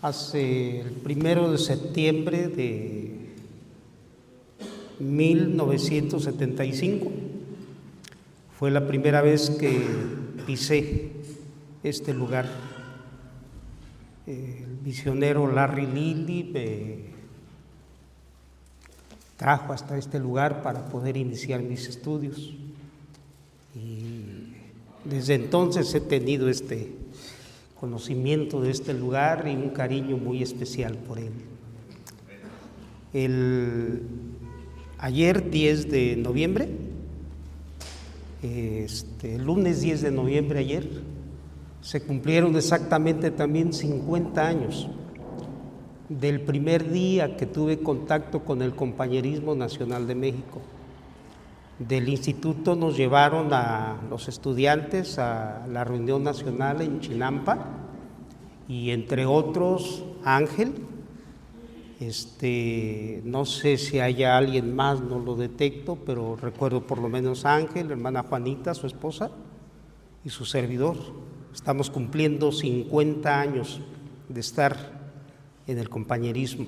Hace el 1 de septiembre de 1975 fue la primera vez que pisé este lugar. El misionero Larry Lilly me trajo hasta este lugar para poder iniciar mis estudios. Y desde entonces he tenido este conocimiento de este lugar y un cariño muy especial por él. Ayer 10 de noviembre, el lunes 10 de noviembre ayer, se cumplieron exactamente también 50 años del primer día que tuve contacto con el Compañerismo Nacional de México. Del instituto nos llevaron a los estudiantes a la reunión nacional en Chinampa y entre otros Ángel, no sé si haya alguien más, no lo detecto, pero recuerdo por lo menos Ángel, hermana Juanita, su esposa, y su servidor. Estamos cumpliendo 50 años de estar en el compañerismo,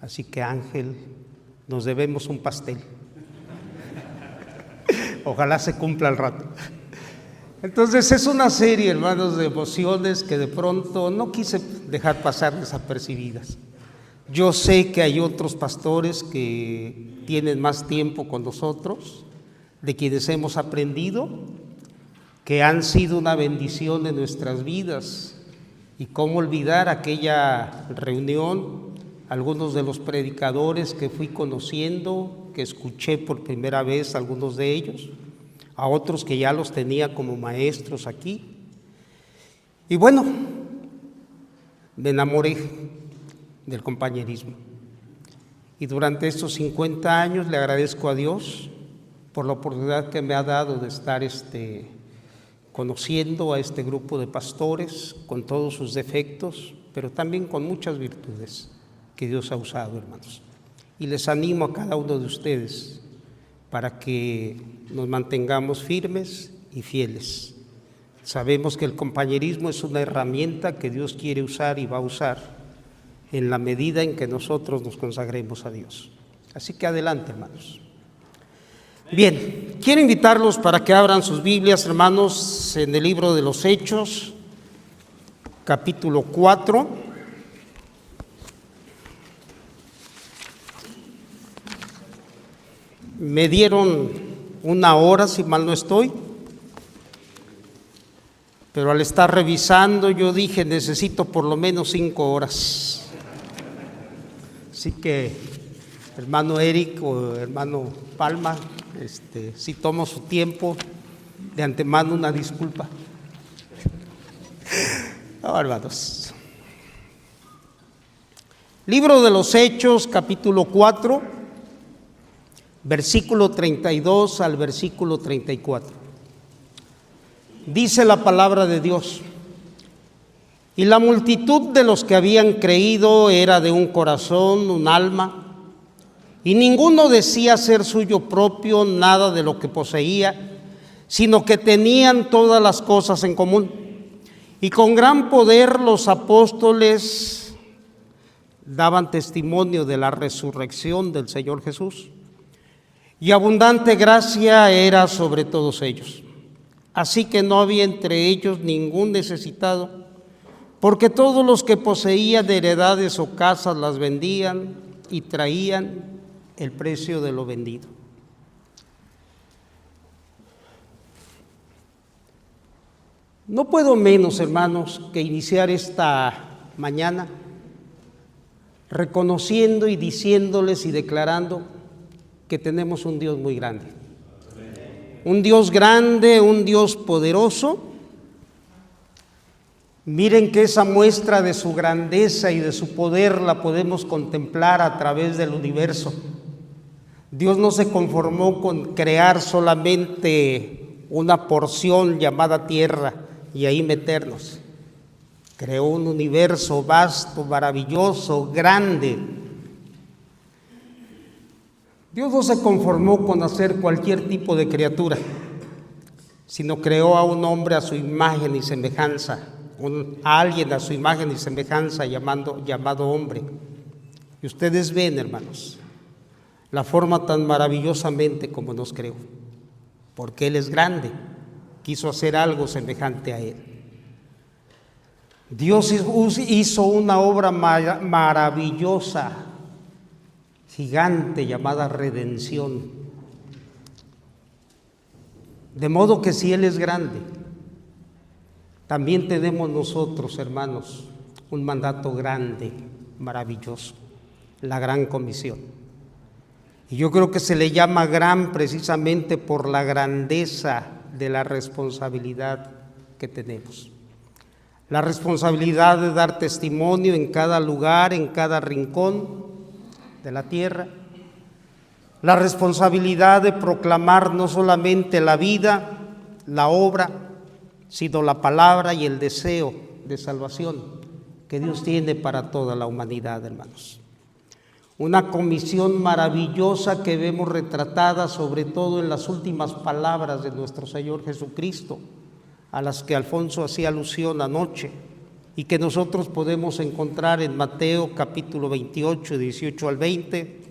así que Ángel, nos debemos un pastel. Ojalá se cumpla al rato. Entonces es una serie, hermanos, de emociones que de pronto no quise dejar pasar desapercibidas. Yo sé que hay otros pastores que tienen más tiempo con nosotros, de quienes hemos aprendido, que han sido una bendición en nuestras vidas. Y cómo olvidar aquella reunión, algunos de los predicadores que fui conociendo, que escuché por primera vez, algunos de ellos, a otros que ya los tenía como maestros aquí. Y bueno, me enamoré del compañerismo. Y durante estos 50 años le agradezco a Dios por la oportunidad que me ha dado de estar conociendo a este grupo de pastores con todos sus defectos, pero también con muchas virtudes que Dios ha usado, hermanos. Y les animo a cada uno de ustedes para que nos mantengamos firmes y fieles. Sabemos que el compañerismo es una herramienta que Dios quiere usar y va a usar en la medida en que nosotros nos consagremos a Dios. Así que adelante, hermanos. Bien, quiero invitarlos para que abran sus Biblias, hermanos, en el libro de los Hechos, capítulo 4. Me dieron 1 hora, si mal no estoy, pero al estar revisando yo dije, necesito por lo menos 5 horas. Así que, hermano Eric o hermano Palma, si tomo su tiempo, de antemano una disculpa. No, hermanos. Libro de los Hechos, capítulo 4, versículo 32 al versículo 34. Dice la palabra de Dios: y la multitud de los que habían creído era de un corazón, un alma, y ninguno decía ser suyo propio nada de lo que poseía, sino que tenían todas las cosas en común. Y con gran poder los apóstoles daban testimonio de la resurrección del Señor Jesús, y abundante gracia era sobre todos ellos. Así que no había entre ellos ningún necesitado, porque todos los que poseían heredades o casas las vendían y traían el precio de lo vendido. No puedo menos, hermanos, que iniciar esta mañana reconociendo y diciéndoles y declarando que tenemos un Dios muy grande. Un Dios grande, un Dios poderoso. Miren que esa muestra de su grandeza y de su poder la podemos contemplar a través del universo. Dios no se conformó con crear solamente una porción llamada tierra y ahí meternos. Creó un universo vasto, maravilloso, grande. Dios no se conformó con hacer cualquier tipo de criatura, sino creó a un hombre a su imagen y semejanza, a alguien a su imagen y semejanza llamado hombre. Y ustedes ven, hermanos, la forma tan maravillosamente como nos creó, porque Él es grande, quiso hacer algo semejante a Él. Dios hizo una obra maravillosa, gigante, llamada redención. De modo que si Él es grande, también tenemos nosotros, hermanos, un mandato grande, maravilloso, la gran comisión. Y yo creo que se le llama gran precisamente por la grandeza de la responsabilidad que tenemos. La responsabilidad de dar testimonio en cada lugar, en cada rincón de la tierra. La responsabilidad de proclamar no solamente la vida, la obra, sino la palabra y el deseo de salvación que Dios tiene para toda la humanidad, hermanos. Una comisión maravillosa que vemos retratada sobre todo en las últimas palabras de nuestro Señor Jesucristo, a las que Alfonso hacía alusión anoche y que nosotros podemos encontrar en Mateo capítulo 28, 18 al 20,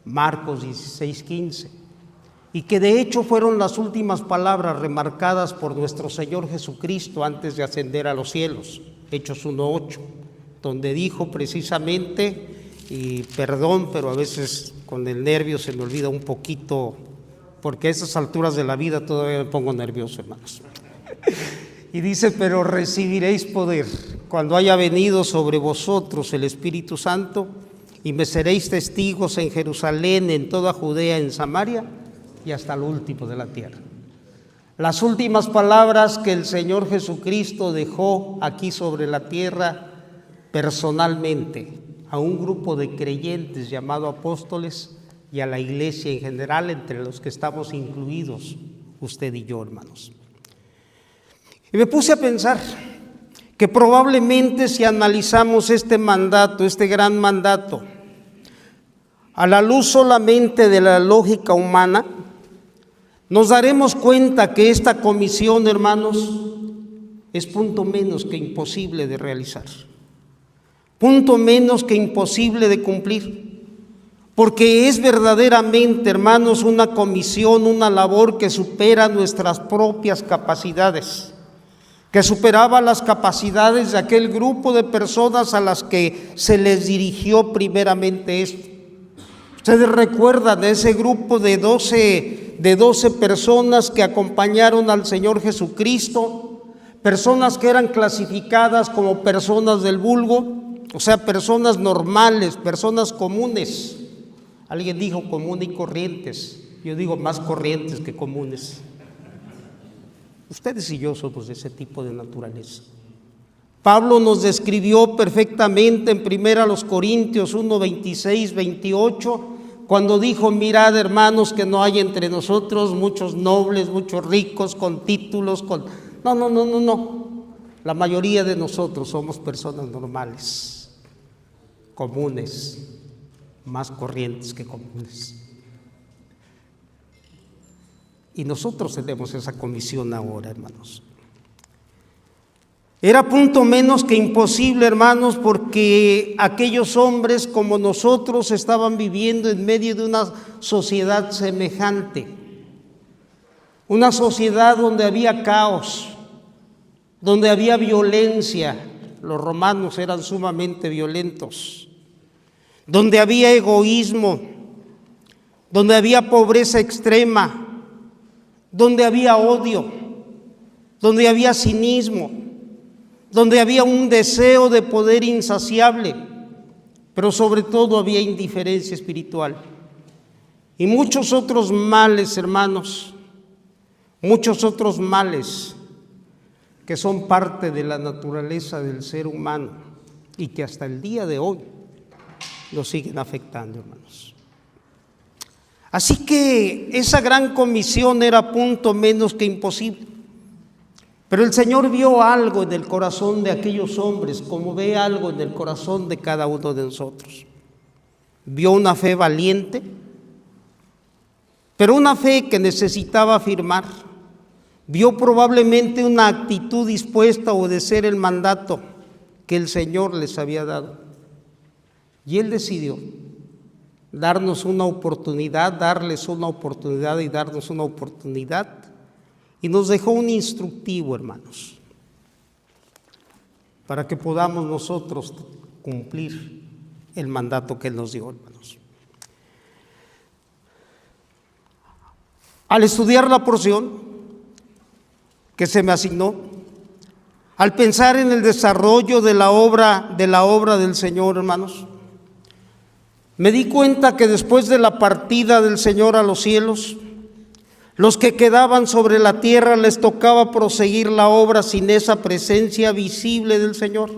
Marcos 16, 15, y que de hecho fueron las últimas palabras remarcadas por nuestro Señor Jesucristo antes de ascender a los cielos, Hechos 1:8, donde dijo precisamente, y perdón, pero a veces con el nervio se me olvida un poquito, porque a esas alturas de la vida todavía me pongo nervioso, hermanos. Y dice, pero recibiréis poder cuando haya venido sobre vosotros el Espíritu Santo, y me seréis testigos en Jerusalén, en toda Judea, en Samaria y hasta lo último de la tierra. Las últimas palabras que el Señor Jesucristo dejó aquí sobre la tierra personalmente a un grupo de creyentes llamado apóstoles y a la iglesia en general, entre los que estamos incluidos usted y yo, hermanos. Y me puse a pensar que probablemente si analizamos este mandato, este gran mandato, a la luz solamente de la lógica humana, nos daremos cuenta que esta comisión, hermanos, es punto menos que imposible de realizar, punto menos que imposible de cumplir, porque es verdaderamente, hermanos, una comisión, una labor que supera nuestras propias capacidades, que superaba las capacidades de aquel grupo de personas a las que se les dirigió primeramente esto. Ustedes recuerdan de ese grupo de 12 personas que acompañaron al Señor Jesucristo, personas que eran clasificadas como personas del vulgo, o sea, personas normales, personas comunes. Alguien dijo común y corrientes, yo digo más corrientes que comunes. Ustedes y yo somos de ese tipo de naturaleza. Pablo nos describió perfectamente en 1 Corintios 1, 26, 28, cuando dijo, mirad hermanos que no hay entre nosotros muchos nobles, muchos ricos, con títulos, No. La mayoría de nosotros somos personas normales, comunes, más corrientes que comunes. Y nosotros tenemos esa comisión ahora, hermanos. Era punto menos que imposible, hermanos, porque aquellos hombres como nosotros estaban viviendo en medio de una sociedad semejante, una sociedad donde había caos, donde había violencia. Los romanos eran sumamente violentos, donde había egoísmo, donde había pobreza extrema, donde había odio, donde había cinismo, donde había un deseo de poder insaciable, pero sobre todo había indiferencia espiritual y muchos otros males, hermanos, muchos otros males que son parte de la naturaleza del ser humano y que hasta el día de hoy lo siguen afectando, hermanos. Así que esa gran comisión era punto menos que imposible. Pero el Señor vio algo en el corazón de aquellos hombres, como ve algo en el corazón de cada uno de nosotros. Vio una fe valiente, pero una fe que necesitaba afirmar, vio probablemente una actitud dispuesta a obedecer el mandato que el Señor les había dado. Y Él decidió darnos una oportunidad, darles una oportunidad y darnos una oportunidad. Y nos dejó un instructivo, hermanos, para que podamos nosotros cumplir el mandato que Él nos dio, hermanos. Al estudiar la porción que se me asignó, al pensar en el desarrollo de la obra del Señor, hermanos, me di cuenta que después de la partida del Señor a los cielos, los que quedaban sobre la tierra les tocaba proseguir la obra sin esa presencia visible del Señor.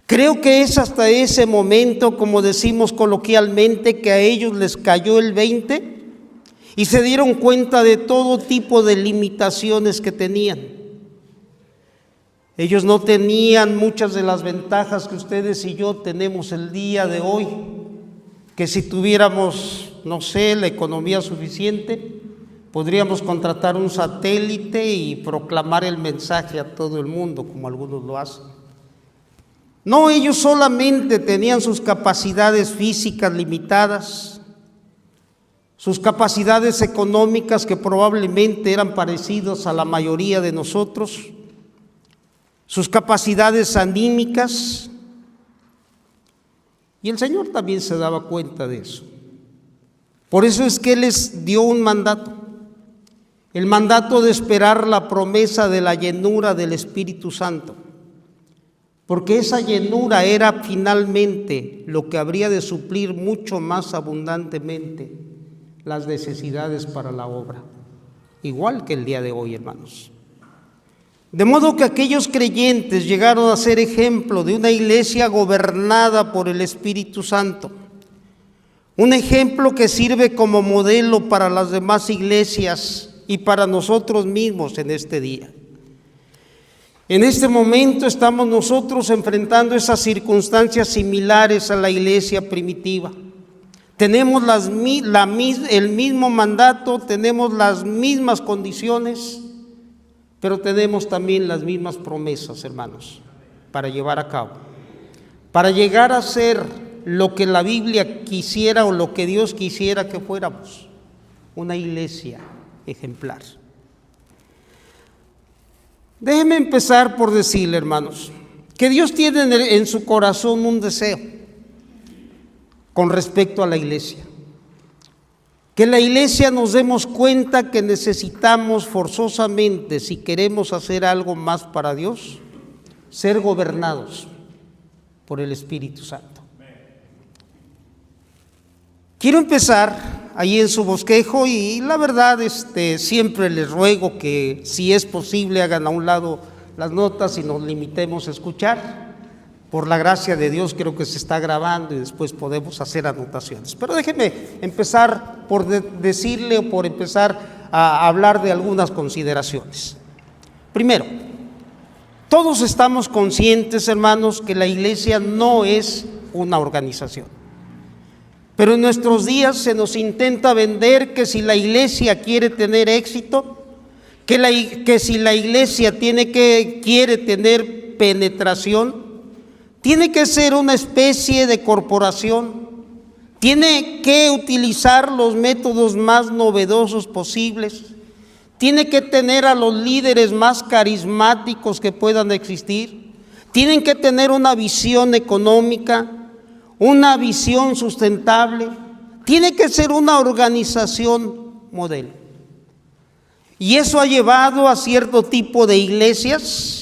Creo que es hasta ese momento, como decimos coloquialmente, que a ellos les cayó el 20 y se dieron cuenta de todo tipo de limitaciones que tenían. Ellos no tenían muchas de las ventajas que ustedes y yo tenemos el día de hoy, que si tuviéramos, no sé, la economía suficiente, podríamos contratar un satélite y proclamar el mensaje a todo el mundo, como algunos lo hacen. No, ellos solamente tenían sus capacidades físicas limitadas, sus capacidades económicas que probablemente eran parecidas a la mayoría de nosotros, sus capacidades anímicas, y el Señor también se daba cuenta de eso. Por eso es que Él les dio un mandato, el mandato de esperar la promesa de la llenura del Espíritu Santo, porque esa llenura era finalmente lo que habría de suplir mucho más abundantemente las necesidades para la obra, igual que el día de hoy, hermanos. De modo que aquellos creyentes llegaron a ser ejemplo de una iglesia gobernada por el Espíritu Santo, un ejemplo que sirve como modelo para las demás iglesias y para nosotros mismos en este día. En este momento estamos nosotros enfrentando esas circunstancias similares a la iglesia primitiva. Tenemos el mismo mandato, tenemos las mismas condiciones, pero tenemos también las mismas promesas, hermanos, para llevar a cabo. Para llegar a ser lo que la Biblia quisiera o lo que Dios quisiera que fuéramos, una iglesia ejemplar. Déjenme empezar por decirle, hermanos, que Dios tiene en su corazón un deseo con respecto a la iglesia. Que la iglesia nos demos cuenta que necesitamos forzosamente, si queremos hacer algo más para Dios, ser gobernados por el Espíritu Santo. Quiero empezar ahí en su bosquejo y la verdad siempre les ruego que si es posible hagan a un lado las notas y nos limitemos a escuchar. Por la gracia de Dios creo que se está grabando y después podemos hacer anotaciones. Pero déjenme empezar por decirle o por empezar a hablar de algunas consideraciones. Primero, todos estamos conscientes, hermanos, que la iglesia no es una organización. Pero en nuestros días se nos intenta vender que si la iglesia quiere tener éxito, que si la iglesia quiere tener penetración, tiene que ser una especie de corporación, tiene que utilizar los métodos más novedosos posibles, tiene que tener a los líderes más carismáticos que puedan existir, tienen que tener una visión económica, una visión sustentable, tiene que ser una organización modelo. Y eso ha llevado a cierto tipo de iglesias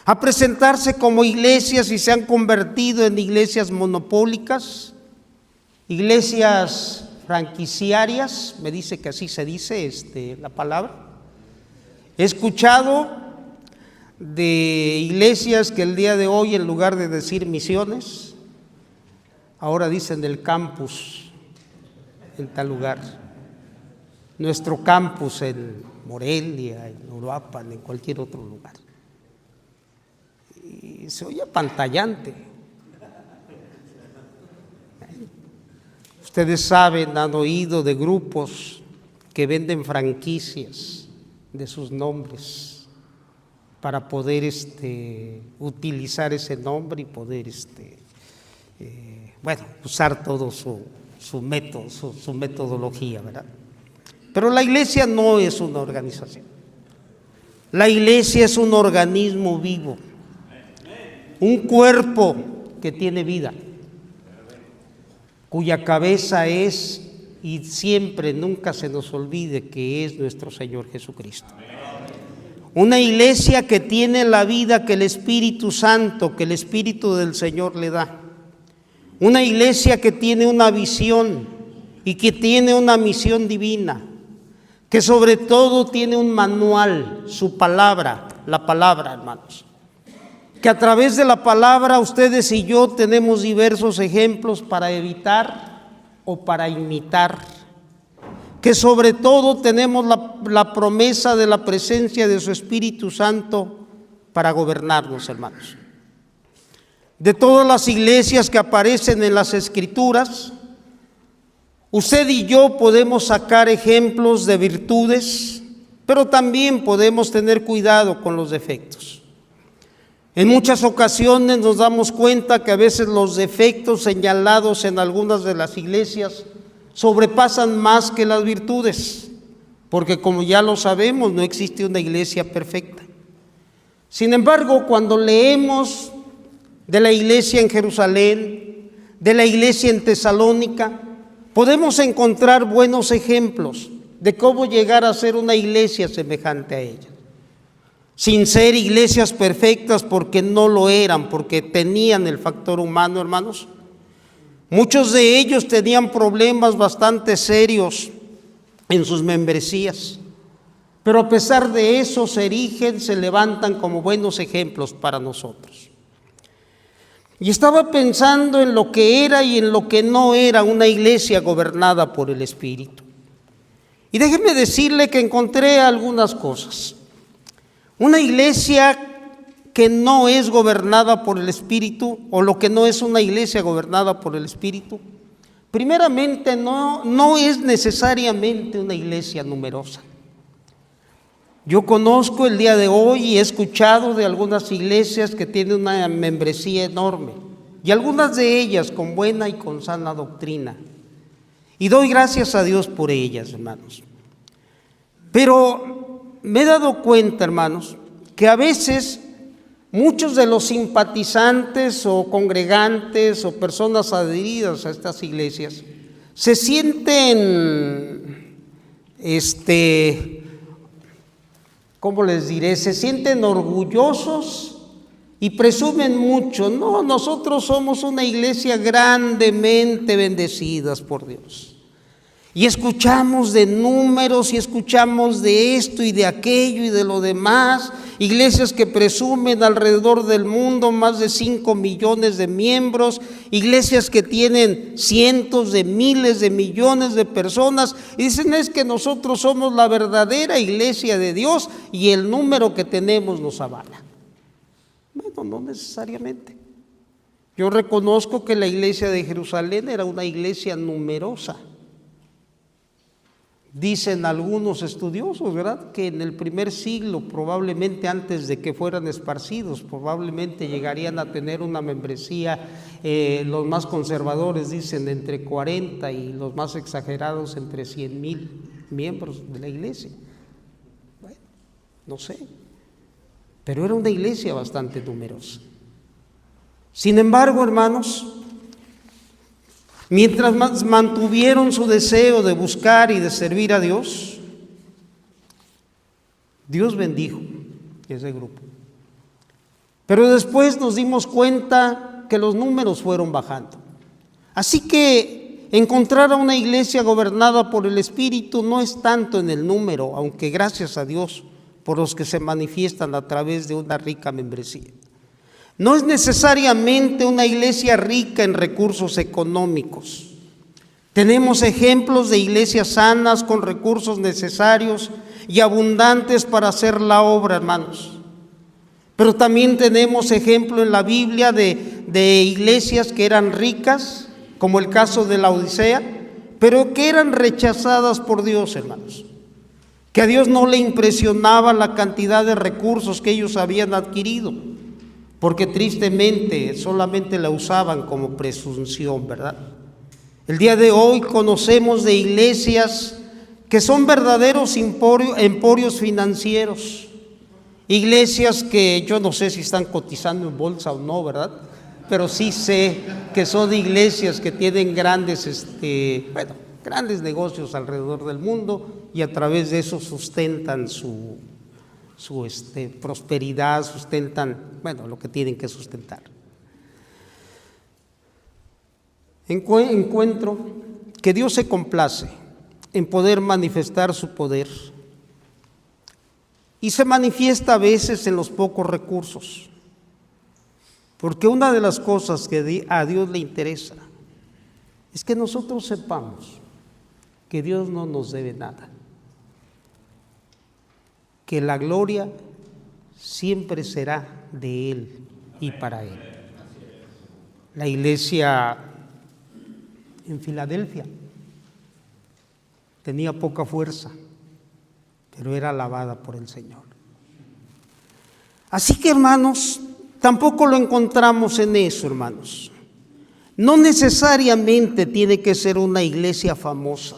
a presentarse como iglesias y se han convertido en iglesias monopólicas, iglesias franquiciarias, me dice que así se dice la palabra. He escuchado de iglesias que el día de hoy, en lugar de decir misiones, ahora dicen del campus en tal lugar. Nuestro campus en Morelia, en Uruapan, en cualquier otro lugar. Y se oye apantallante. Ustedes saben, han oído de grupos que venden franquicias de sus nombres para poder utilizar ese nombre y poder usar todo su método, su metodología, ¿verdad? Pero la iglesia no es una organización. La iglesia es un organismo vivo, un cuerpo que tiene vida, cuya cabeza es, y siempre, nunca se nos olvide que es nuestro Señor Jesucristo. Una iglesia que tiene la vida que el Espíritu Santo, que el Espíritu del Señor le da. Una iglesia que tiene una visión y que tiene una misión divina, que sobre todo tiene un manual, su palabra, la palabra, hermanos. Que a través de la palabra ustedes y yo tenemos diversos ejemplos para evitar o para imitar. Que sobre todo tenemos la promesa de la presencia de su Espíritu Santo para gobernarnos, hermanos. De todas las iglesias que aparecen en las Escrituras, usted y yo podemos sacar ejemplos de virtudes, pero también podemos tener cuidado con los defectos. En muchas ocasiones nos damos cuenta que a veces los defectos señalados en algunas de las iglesias sobrepasan más que las virtudes, porque como ya lo sabemos, no existe una iglesia perfecta. Sin embargo, cuando leemos de la iglesia en Jerusalén, de la iglesia en Tesalónica, podemos encontrar buenos ejemplos de cómo llegar a ser una iglesia semejante a ella. Sin ser iglesias perfectas, porque no lo eran, porque tenían el factor humano, hermanos. Muchos de ellos tenían problemas bastante serios en sus membresías, pero a pesar de eso se erigen, se levantan como buenos ejemplos para nosotros. Y estaba pensando en lo que era y en lo que no era una iglesia gobernada por el Espíritu. Y déjeme decirle que encontré algunas cosas. Una iglesia que no es gobernada por el Espíritu, o lo que no es una iglesia gobernada por el Espíritu, primeramente no es necesariamente una iglesia numerosa. Yo conozco el día de hoy y he escuchado de algunas iglesias que tienen una membresía enorme, y algunas de ellas con buena y con sana doctrina. Y doy gracias a Dios por ellas, hermanos. Pero me he dado cuenta, hermanos, que a veces muchos de los simpatizantes o congregantes o personas adheridas a estas iglesias se sienten, ¿cómo les diré? Se sienten orgullosos y presumen mucho. No, nosotros somos una iglesia grandemente bendecidas por Dios. Y escuchamos de números y escuchamos de esto y de aquello y de lo demás. Iglesias que presumen alrededor del mundo más de 5 millones de miembros. Iglesias que tienen cientos de miles de millones de personas. Y dicen es que nosotros somos la verdadera iglesia de Dios y el número que tenemos nos avala. Bueno, no necesariamente. Yo reconozco que la iglesia de Jerusalén era una iglesia numerosa. Dicen algunos estudiosos, ¿verdad?, que en el primer siglo, probablemente antes de que fueran esparcidos, probablemente llegarían a tener una membresía, los más conservadores dicen entre 40 y los más exagerados entre 100,000 miembros de la iglesia. Bueno, no sé, pero era una iglesia bastante numerosa. Sin embargo, hermanos, mientras más mantuvieron su deseo de buscar y de servir a Dios, Dios bendijo ese grupo. Pero después nos dimos cuenta que los números fueron bajando. Así que encontrar a una iglesia gobernada por el Espíritu no es tanto en el número, aunque gracias a Dios por los que se manifiestan a través de una rica membresía. No es necesariamente una iglesia rica en recursos económicos. Tenemos ejemplos de iglesias sanas con recursos necesarios y abundantes para hacer la obra, hermanos. Pero también tenemos ejemplo en la Biblia de iglesias que eran ricas, como el caso de la Odisea, pero que eran rechazadas por Dios, hermanos. que a Dios no le impresionaba la cantidad de recursos que ellos habían adquirido, porque tristemente solamente la usaban como presunción, ¿verdad? El día de hoy conocemos de iglesias que son verdaderos emporios financieros, iglesias que yo no sé si están cotizando en bolsa o no, ¿verdad? Pero sí sé que son iglesias que tienen grandes, grandes negocios alrededor del mundo y a través de eso sustentan su prosperidad, sustentan, lo que tienen que sustentar. Encuentro que Dios se complace en poder manifestar su poder y se manifiesta a veces en los pocos recursos, porque una de las cosas que a Dios le interesa es que nosotros sepamos que Dios no nos debe nada, que la gloria siempre será de Él y para Él. La iglesia en Filadelfia tenía poca fuerza, pero era alabada por el Señor. Así que, hermanos, tampoco lo encontramos en eso, hermanos. No necesariamente tiene que ser una iglesia famosa.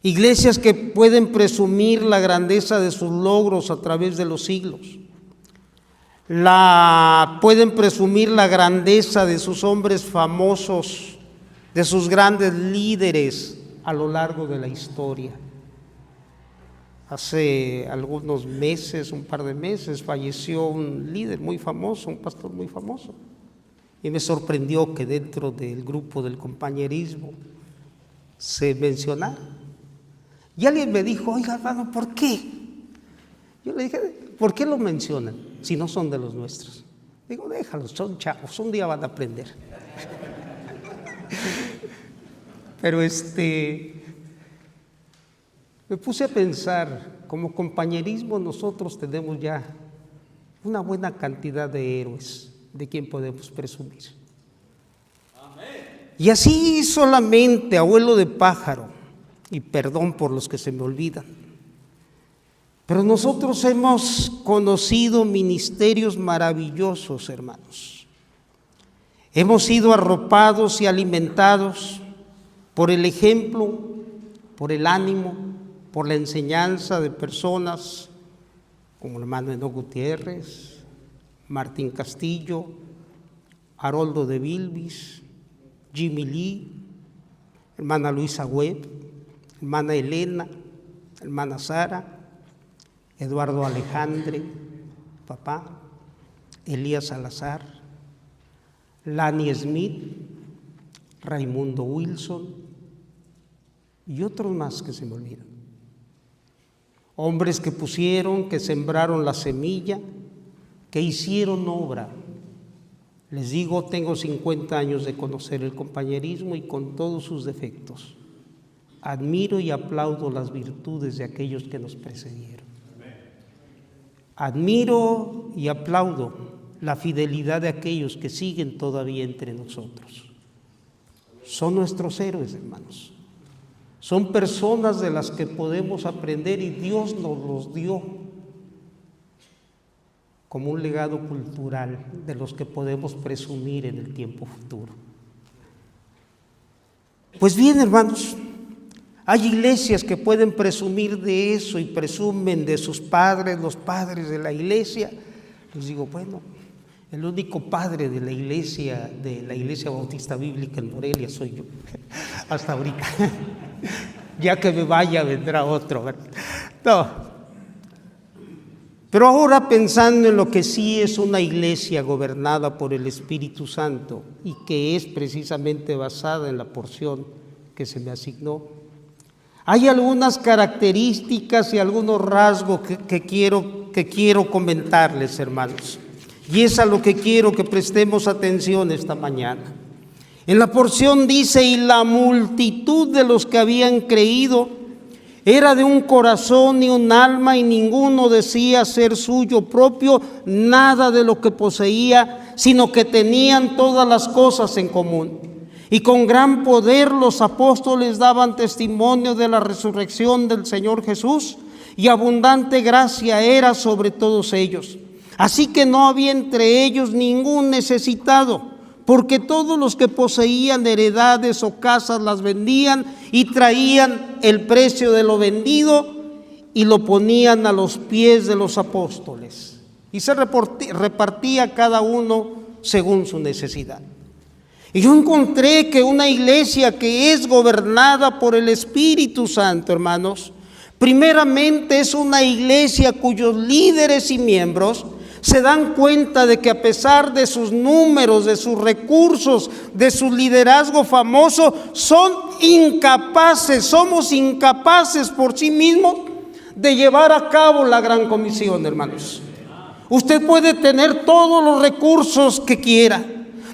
Iglesias que pueden presumir la grandeza de sus logros a través de los siglos. Pueden presumir la grandeza de sus hombres famosos, de sus grandes líderes a lo largo de la historia. Hace algunos meses, un par de meses, falleció un líder muy famoso, un pastor muy famoso. Y me sorprendió que dentro del grupo del compañerismo se mencionara. Y alguien me dijo, oiga, hermano, ¿por qué? Yo le dije, ¿por qué lo mencionan si no son de los nuestros? Digo, déjalos, son chavos, un día van a aprender. Pero me puse a pensar, como compañerismo nosotros tenemos ya una buena cantidad de héroes de quien podemos presumir. Amén. Y así solamente, abuelo de pájaro, y perdón por los que se me olvidan, pero nosotros hemos conocido ministerios maravillosos, hermanos. Hemos sido arropados y alimentados por el ejemplo, por el ánimo, por la enseñanza de personas como el hermano Enoc Gutiérrez, Martín Castillo, Haroldo de Bilbis, Jimmy Lee, hermana Luisa Webb, hermana Elena, hermana Sara, Eduardo Alejandre, papá, Elías Salazar, Lani Smith, Raimundo Wilson y otros más que se me olvidan. Hombres que pusieron, que sembraron la semilla, que hicieron obra. Les digo, tengo 50 años de conocer el compañerismo y con todos sus defectos. Admiro y aplaudo las virtudes de aquellos que nos precedieron. Admiro y aplaudo la fidelidad de aquellos que siguen todavía entre nosotros. Son nuestros héroes, hermanos. Son personas de las que podemos aprender y Dios nos los dio como un legado cultural de los que podemos presumir en el tiempo futuro. Pues bien, hermanos, hay iglesias que pueden presumir de eso y presumen de sus padres, los padres de la iglesia. Les digo, bueno, el único padre de la iglesia Bautista Bíblica en Morelia soy yo, hasta ahorita. Ya que me vaya vendrá otro, ¿verdad? No. Pero ahora pensando en lo que sí es una iglesia gobernada por el Espíritu Santo y que es precisamente basada en la porción que se me asignó, hay algunas características y algunos rasgos que quiero comentarles, hermanos. Y es a lo que quiero que prestemos atención esta mañana. En la porción dice, y la multitud de los que habían creído era de un corazón y un alma, y ninguno decía ser suyo propio nada de lo que poseía, sino que tenían todas las cosas en común. Y con gran poder los apóstoles daban testimonio de la resurrección del Señor Jesús, y abundante gracia era sobre todos ellos. Así que no había entre ellos ningún necesitado, porque todos los que poseían heredades o casas las vendían y traían el precio de lo vendido y lo ponían a los pies de los apóstoles. Y se repartía cada uno según su necesidad. Y yo encontré que una iglesia que es gobernada por el Espíritu Santo, hermanos, primeramente es una iglesia cuyos líderes y miembros se dan cuenta de que a pesar de sus números, de sus recursos, de su liderazgo famoso, somos incapaces por sí mismos de llevar a cabo la gran comisión, hermanos. Usted puede tener todos los recursos que quiera.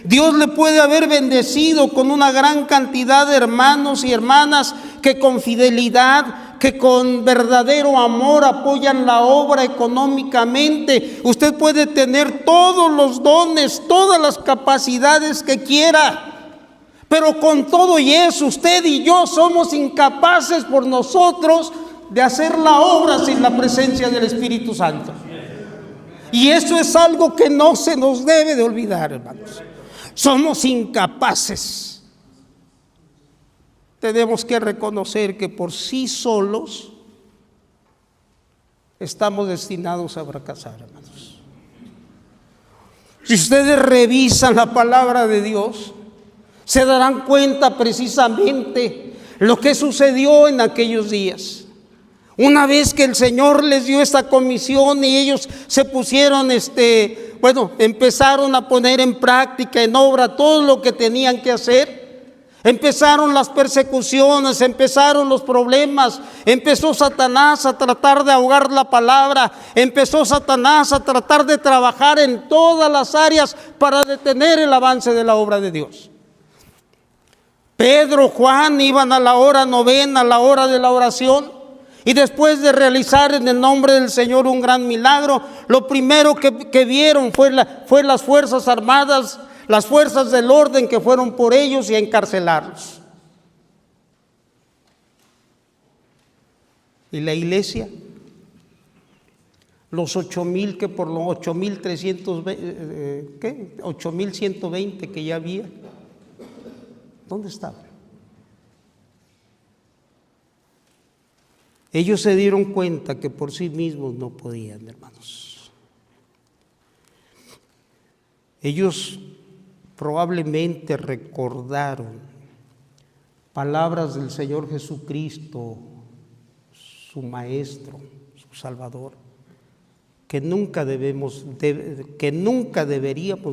Dios le puede haber bendecido con una gran cantidad de hermanos y hermanas que con fidelidad, que con verdadero amor apoyan la obra económicamente. Usted puede tener todos los dones, todas las capacidades que quiera, pero con todo y eso, usted y yo somos incapaces por nosotros de hacer la obra sin la presencia del Espíritu Santo. Y eso es algo que no se nos debe de olvidar, hermanos. Somos incapaces. Tenemos que reconocer que por sí solos estamos destinados a fracasar, hermanos. Si ustedes revisan la palabra de Dios, se darán cuenta precisamente lo que sucedió en aquellos días. Una vez que el Señor les dio esta comisión y ellos se pusieron, empezaron a poner en práctica, en obra todo lo que tenían que hacer. Empezaron las persecuciones, empezaron los problemas, empezó Satanás a tratar de ahogar la palabra, empezó Satanás a tratar de trabajar en todas las áreas para detener el avance de la obra de Dios. Pedro, Juan iban a la hora novena, a la hora de la oración. Y después de realizar en el nombre del Señor un gran milagro, lo primero que vieron fue las fuerzas armadas, las fuerzas del orden que fueron por ellos y a encarcelarlos. Y la iglesia, los 8,000 que por los 8,120 que ya había, ¿dónde estaban? Ellos se dieron cuenta que por sí mismos no podían, hermanos. Ellos probablemente recordaron palabras del Señor Jesucristo, su Maestro, su Salvador, que nunca deberíamos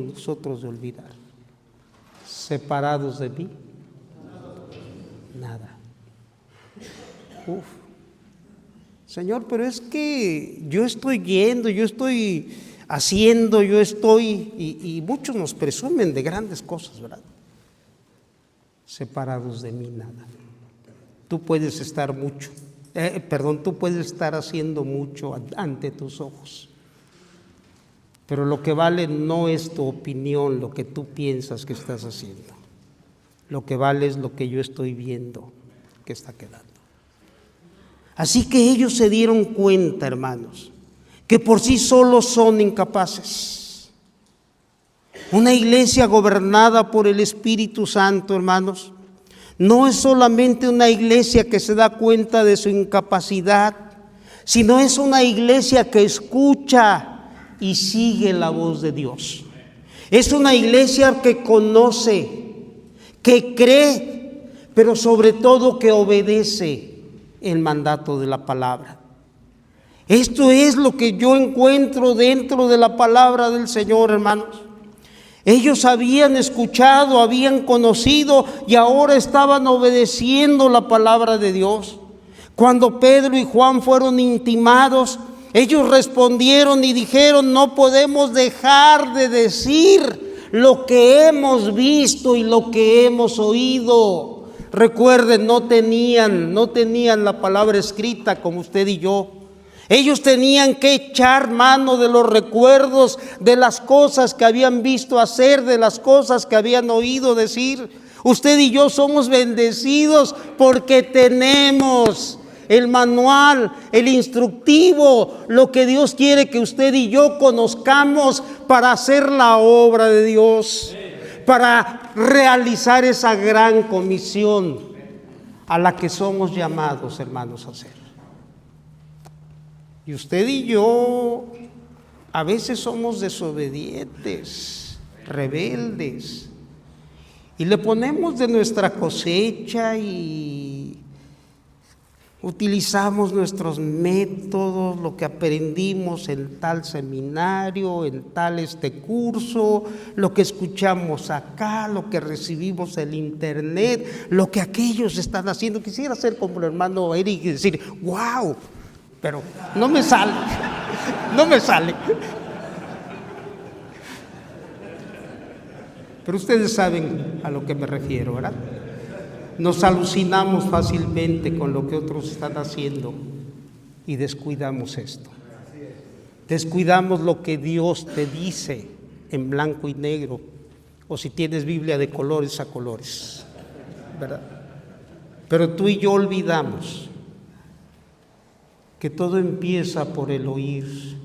nosotros de olvidar. Separados de mí, nada. Señor, pero es que yo estoy yendo, yo estoy haciendo, y muchos nos presumen de grandes cosas, ¿verdad? Separados de mí, nada. Tú puedes estar haciendo mucho ante tus ojos, pero lo que vale no es tu opinión, lo que tú piensas que estás haciendo. Lo que vale es lo que yo estoy viendo que está quedando. Así que ellos se dieron cuenta, hermanos, que por sí solos son incapaces. Una iglesia gobernada por el Espíritu Santo, hermanos, no es solamente una iglesia que se da cuenta de su incapacidad, sino es una iglesia que escucha y sigue la voz de Dios. Es una iglesia que conoce, que cree, pero sobre todo que obedece el mandato de la palabra. Esto es lo que yo encuentro dentro de la palabra del Señor, hermanos. Ellos habían escuchado, habían conocido y ahora estaban obedeciendo la palabra de Dios. Cuando Pedro y Juan fueron intimados, ellos respondieron y dijeron: no podemos dejar de decir lo que hemos visto y lo que hemos oído. Recuerden, no tenían la palabra escrita como usted y yo. Ellos tenían que echar mano de los recuerdos, de las cosas que habían visto hacer, de las cosas que habían oído decir. Usted y yo somos bendecidos porque tenemos el manual, el instructivo, lo que Dios quiere que usted y yo conozcamos para hacer la obra de Dios, para realizar esa gran comisión a la que somos llamados, hermanos, a hacer. Y usted y yo a veces somos desobedientes, rebeldes, y le ponemos de nuestra cosecha y utilizamos nuestros métodos, lo que aprendimos en tal seminario, en tal curso, lo que escuchamos acá, lo que recibimos en internet, lo que aquellos están haciendo. Quisiera ser como el hermano Eric y decir, wow, pero no me sale, no me sale. Pero ustedes saben a lo que me refiero, ¿verdad? Nos alucinamos fácilmente con lo que otros están haciendo y descuidamos esto. Descuidamos lo que Dios te dice en blanco y negro, o si tienes Biblia de colores a colores, ¿verdad? Pero tú y yo olvidamos que todo empieza por el oír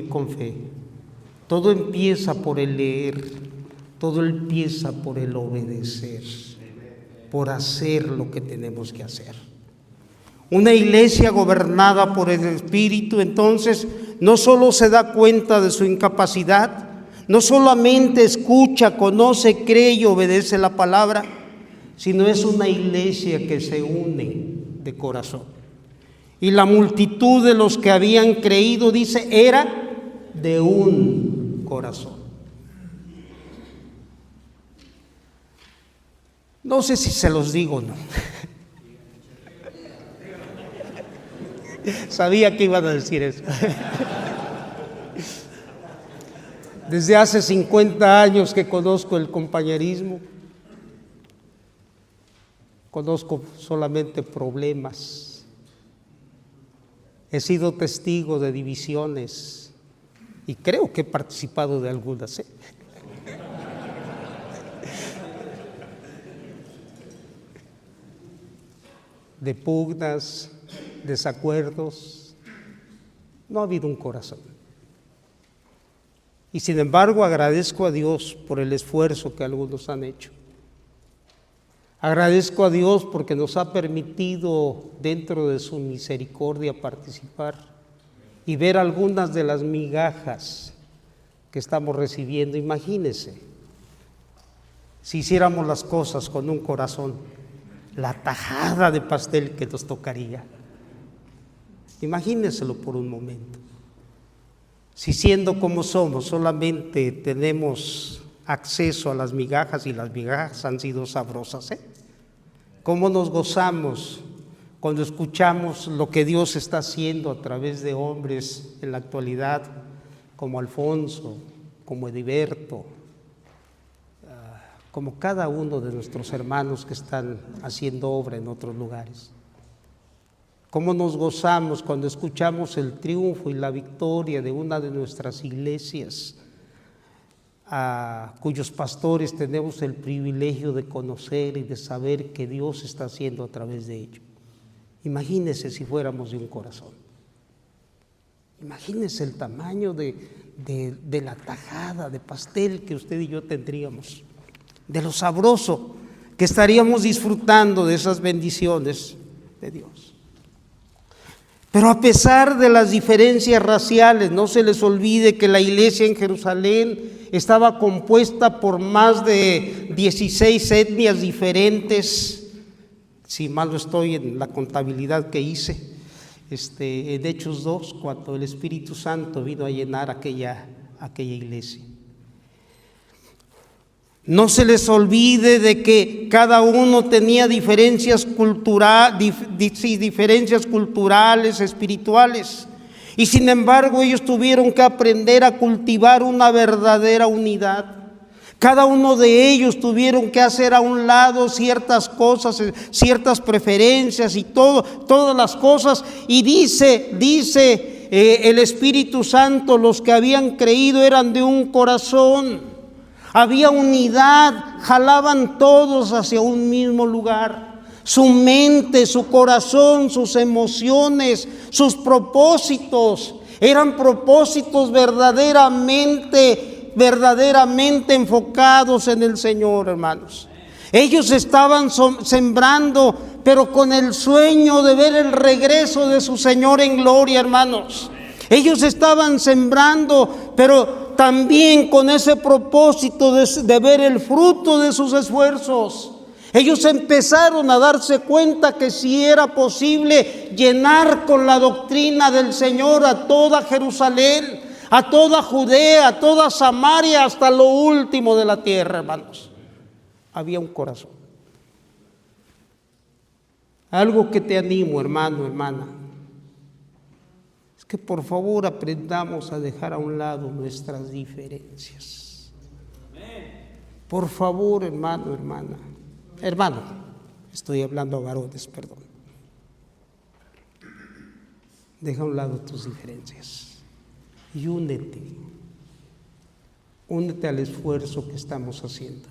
con fe. Todo empieza por el leer, todo empieza por el obedecer, por hacer lo que tenemos que hacer. Una iglesia gobernada por el Espíritu, entonces, no solo se da cuenta de su incapacidad, no solamente escucha, conoce, cree y obedece la palabra, sino es una iglesia que se une de corazón. Y la multitud de los que habían creído, dice, era de un corazón. No sé si se los digo o no. Sabía que iban a decir eso. Desde hace 50 años que conozco el compañerismo, conozco solamente problemas. He sido testigo de divisiones y creo que he participado de algunas. De pugnas, desacuerdos. No ha habido un corazón. Y sin embargo agradezco a Dios por el esfuerzo que algunos han hecho. Agradezco a Dios porque nos ha permitido dentro de su misericordia participar y ver algunas de las migajas que estamos recibiendo. Imagínense, si hiciéramos las cosas con un corazón, la tajada de pastel que nos tocaría. Imagínenselo por un momento. Si siendo como somos solamente tenemos acceso a las migajas y las migajas han sido sabrosas, ¿Cómo nos gozamos cuando escuchamos lo que Dios está haciendo a través de hombres en la actualidad, como Alfonso, como Ediberto, como cada uno de nuestros hermanos que están haciendo obra en otros lugares? ¿Cómo nos gozamos cuando escuchamos el triunfo y la victoria de una de nuestras iglesias, a cuyos pastores tenemos el privilegio de conocer y de saber que Dios está haciendo a través de ellos? Imagínense si fuéramos de un corazón. Imagínense el tamaño de la tajada de pastel que usted y yo tendríamos, de lo sabroso que estaríamos disfrutando de esas bendiciones de Dios. Pero a pesar de las diferencias raciales, no se les olvide que la iglesia en Jerusalén estaba compuesta por más de 16 etnias diferentes, si mal no estoy en la contabilidad que hice, en Hechos 2, cuando el Espíritu Santo vino a llenar aquella iglesia. No se les olvide de que cada uno tenía diferencias culturales, espirituales, y sin embargo ellos tuvieron que aprender a cultivar una verdadera unidad. Cada uno de ellos tuvieron que hacer a un lado ciertas cosas, ciertas preferencias y todas las cosas. Y dice el Espíritu Santo, los que habían creído eran de un corazón. Había unidad, jalaban todos hacia un mismo lugar. Su mente, su corazón, sus emociones, sus propósitos, eran propósitos verdaderamente enfocados en el Señor, hermanos. Ellos estaban sembrando, pero con el sueño de ver el regreso de su Señor en gloria, hermanos. Ellos estaban sembrando, pero también con ese propósito de ver el fruto de sus esfuerzos. Ellos empezaron a darse cuenta que si era posible llenar con la doctrina del Señor a toda Jerusalén, a toda Judea, a toda Samaria, hasta lo último de la tierra, hermanos. Había un corazón. Algo que te animo, hermano, hermana, es que por favor aprendamos a dejar a un lado nuestras diferencias. Por favor, hermano, hermana. Hermano, estoy hablando a varones, perdón. Deja a un lado tus diferencias. Y únete al esfuerzo que estamos haciendo.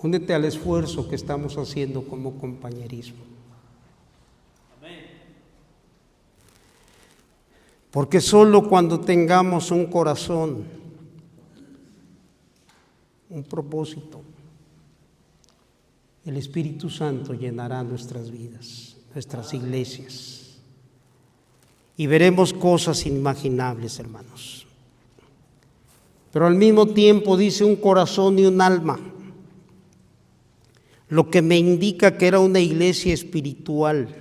Únete al esfuerzo que estamos haciendo como compañerismo. Porque solo cuando tengamos un corazón, un propósito, el Espíritu Santo llenará nuestras vidas, nuestras iglesias. Y veremos cosas inimaginables, hermanos. Pero al mismo tiempo dice un corazón y un alma, lo que me indica que era una iglesia espiritual,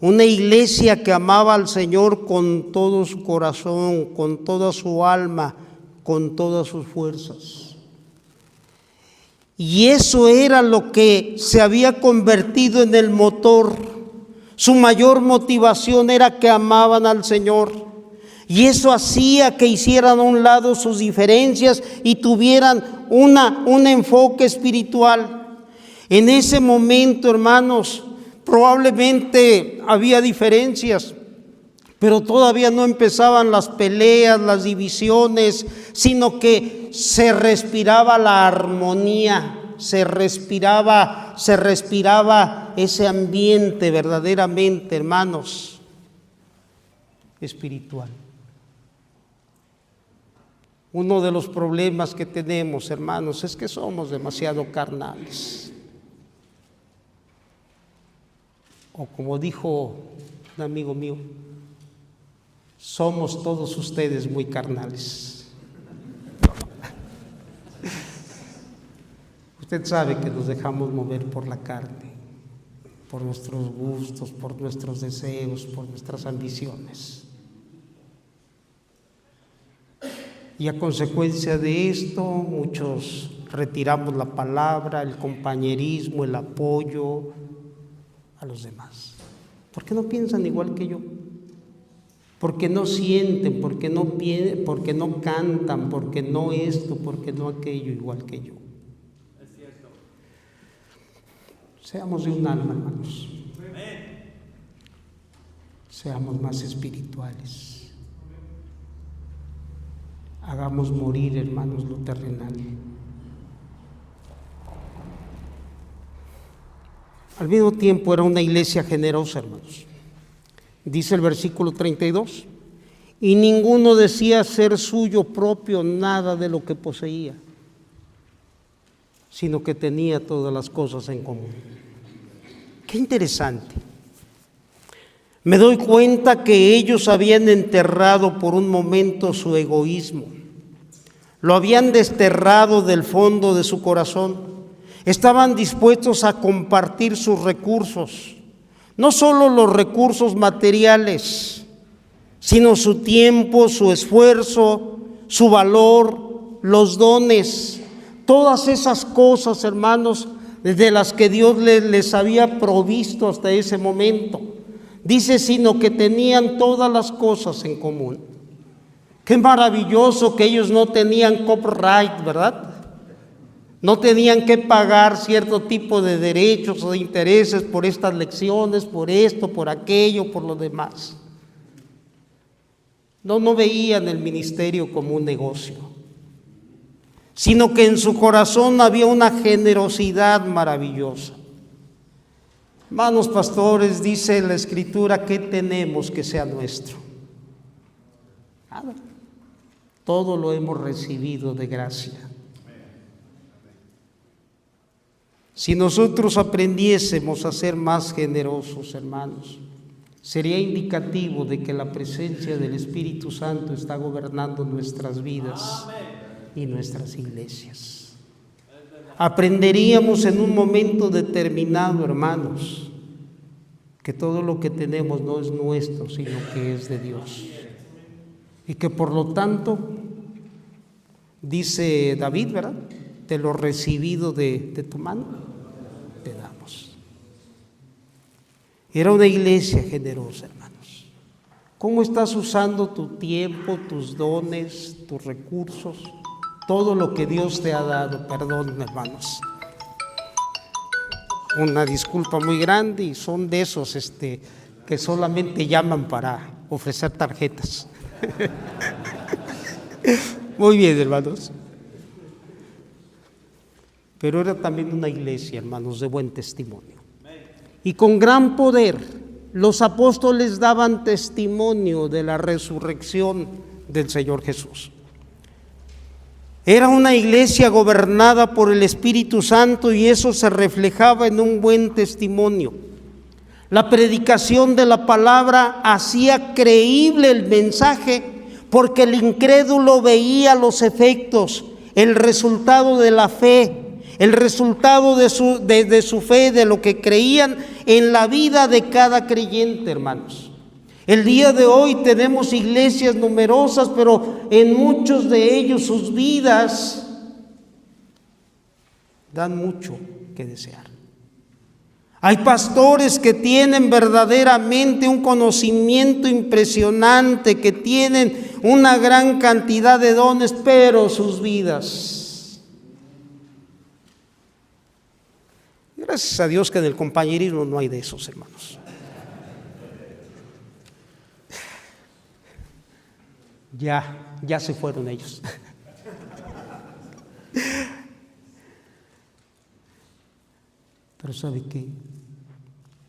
una iglesia que amaba al Señor con todo su corazón, con toda su alma, con todas sus fuerzas. Y eso era lo que se había convertido en el motor. Su mayor motivación era que amaban al Señor, y eso hacía que hicieran a un lado sus diferencias y tuvieran un enfoque espiritual. En ese momento, hermanos, probablemente había diferencias, pero todavía no empezaban las peleas, las divisiones, sino que se respiraba la armonía. Se respiraba ese ambiente verdaderamente, hermanos, espiritual. Uno de los problemas que tenemos, hermanos, es que somos demasiado carnales. O como dijo un amigo mío, somos todos ustedes muy carnales. Usted sabe que nos dejamos mover por la carne, por nuestros gustos, por nuestros deseos, por nuestras ambiciones. Y a consecuencia de esto, muchos retiramos la palabra, el compañerismo, el apoyo a los demás. Porque no piensan igual que yo, porque no sienten, porque no cantan, porque no esto, porque no aquello igual que yo. Seamos de un alma, hermanos. Seamos más espirituales. Hagamos morir, hermanos, lo terrenal. Al mismo tiempo era una iglesia generosa, hermanos. Dice el versículo 32, y ninguno decía ser suyo propio nada de lo que poseía, sino que tenía todas las cosas en común. Qué interesante. Me doy cuenta que ellos habían enterrado por un momento su egoísmo. Lo habían desterrado del fondo de su corazón. Estaban dispuestos a compartir sus recursos, no solo los recursos materiales, sino su tiempo, su esfuerzo, su valor, los dones. Todas esas cosas, hermanos, de las que Dios les había provisto hasta ese momento. Dice, sino que tenían todas las cosas en común. Qué maravilloso que ellos no tenían copyright, ¿verdad? No tenían que pagar cierto tipo de derechos o de intereses por estas lecciones, por esto, por aquello, por lo demás. No veían el ministerio como un negocio, sino que en su corazón había una generosidad maravillosa. Hermanos pastores, dice la Escritura, ¿qué tenemos que sea nuestro? Nada. Todo lo hemos recibido de gracia. Si nosotros aprendiésemos a ser más generosos, hermanos, sería indicativo de que la presencia del Espíritu Santo está gobernando nuestras vidas y nuestras iglesias. Aprenderíamos en un momento determinado, hermanos, que todo lo que tenemos no es nuestro, sino que es de Dios. Y que por lo tanto, dice David, ¿verdad? De lo recibido de tu mano, te damos. Era una iglesia generosa, hermanos. ¿Cómo estás usando tu tiempo, tus dones, tus recursos? Todo lo que Dios te ha dado, perdón, hermanos. Una disculpa muy grande y son de esos que solamente llaman para ofrecer tarjetas. Muy bien, hermanos. Pero era también una iglesia, hermanos, de buen testimonio. Y con gran poder, los apóstoles daban testimonio de la resurrección del Señor Jesús. Era una iglesia gobernada por el Espíritu Santo y eso se reflejaba en un buen testimonio. La predicación de la palabra hacía creíble el mensaje porque el incrédulo veía los efectos, el resultado de la fe, el resultado de su fe, de lo que creían en la vida de cada creyente, hermanos. El día de hoy tenemos iglesias numerosas, pero en muchos de ellos sus vidas dan mucho que desear. Hay pastores que tienen verdaderamente un conocimiento impresionante, que tienen una gran cantidad de dones, pero sus vidas. Gracias a Dios que en el compañerismo no hay de esos, hermanos. Ya se fueron ellos. Pero ¿sabe qué?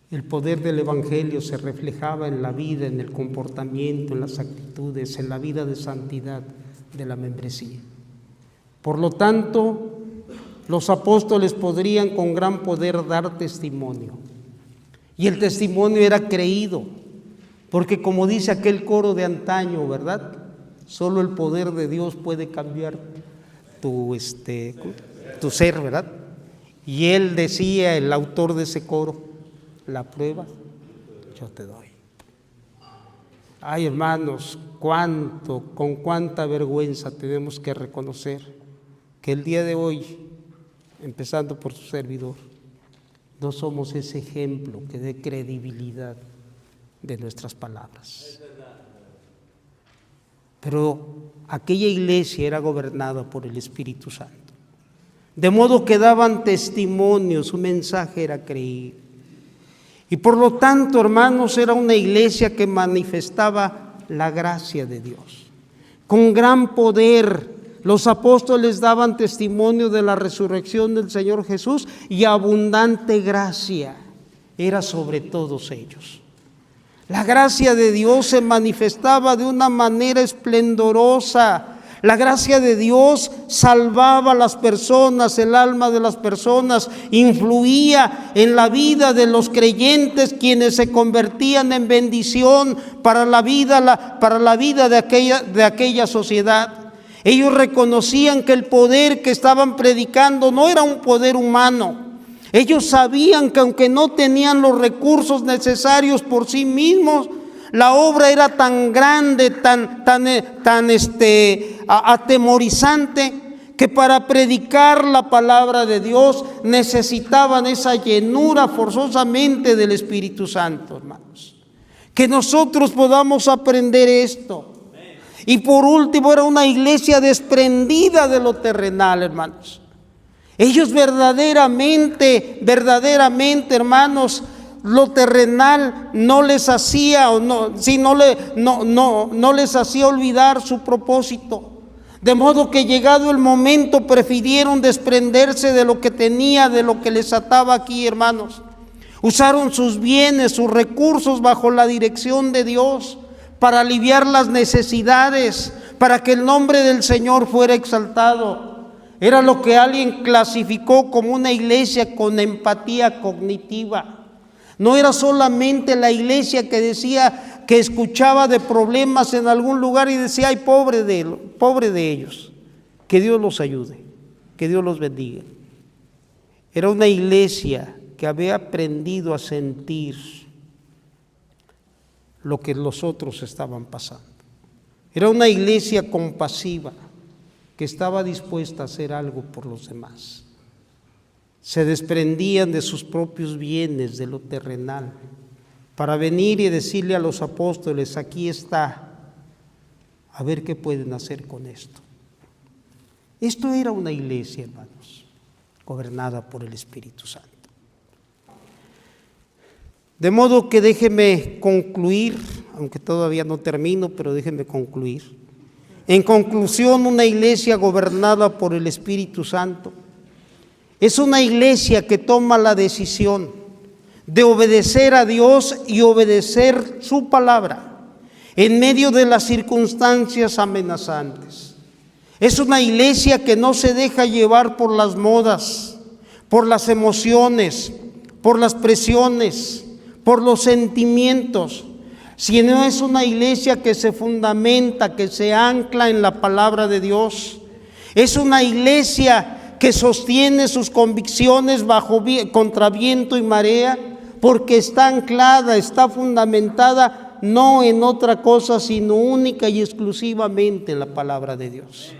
El poder del Evangelio se reflejaba en la vida, en el comportamiento, en las actitudes, en la vida de santidad de la membresía. Por lo tanto, los apóstoles podrían con gran poder dar testimonio. Y el testimonio era creído, porque como dice aquel coro de antaño, ¿verdad? Solo el poder de Dios puede cambiar tu ser, ¿verdad? Y él decía, el autor de ese coro, la prueba yo te doy. Ay, hermanos, con cuánta vergüenza tenemos que reconocer que el día de hoy, empezando por su servidor, no somos ese ejemplo que dé credibilidad de nuestras palabras. Pero aquella iglesia era gobernada por el Espíritu Santo. De modo que daban testimonio, su mensaje era creíble. Y por lo tanto, hermanos, era una iglesia que manifestaba la gracia de Dios. Con gran poder, los apóstoles daban testimonio de la resurrección del Señor Jesús y abundante gracia era sobre todos ellos. La gracia de Dios se manifestaba de una manera esplendorosa. La gracia de Dios salvaba a las personas, el alma de las personas, influía en la vida de los creyentes, quienes se convertían en bendición para la vida de aquella sociedad. Ellos reconocían que el poder que estaban predicando no era un poder humano. Ellos sabían que aunque no tenían los recursos necesarios por sí mismos, la obra era tan grande, tan atemorizante, que para predicar la palabra de Dios necesitaban esa llenura forzosamente del Espíritu Santo, hermanos. Que nosotros podamos aprender esto Y por último, era una iglesia desprendida de lo terrenal, hermanos. Ellos verdaderamente, hermanos, lo terrenal no les hacía no les hacía olvidar su propósito. De modo que llegado el momento prefirieron desprenderse de lo que tenía, de lo que les ataba aquí, hermanos. Usaron sus bienes, sus recursos bajo la dirección de Dios para aliviar las necesidades, para que el nombre del Señor fuera exaltado. Era lo que alguien clasificó como una iglesia con empatía cognitiva. No era solamente la iglesia que decía, que escuchaba de problemas en algún lugar y decía, ay, pobre de ellos, que Dios los ayude, que Dios los bendiga. Era una iglesia que había aprendido a sentir lo que los otros estaban pasando. Era una iglesia compasiva que estaba dispuesta a hacer algo por los demás. Se desprendían de sus propios bienes, de lo terrenal, para venir y decirle a los apóstoles, aquí está, a ver qué pueden hacer con esto. Esto era una iglesia, hermanos, gobernada por el Espíritu Santo. De modo que déjeme concluir, aunque todavía no termino, pero déjeme concluir. En conclusión, una iglesia gobernada por el Espíritu Santo es una iglesia que toma la decisión de obedecer a Dios y obedecer su palabra en medio de las circunstancias amenazantes. Es una iglesia que no se deja llevar por las modas, por las emociones, por las presiones, por los sentimientos, sino es una iglesia que se fundamenta, que se ancla en la palabra de Dios. Es una iglesia que sostiene sus convicciones contra viento y marea, porque está anclada, está fundamentada no en otra cosa, sino única y exclusivamente en la palabra de Dios.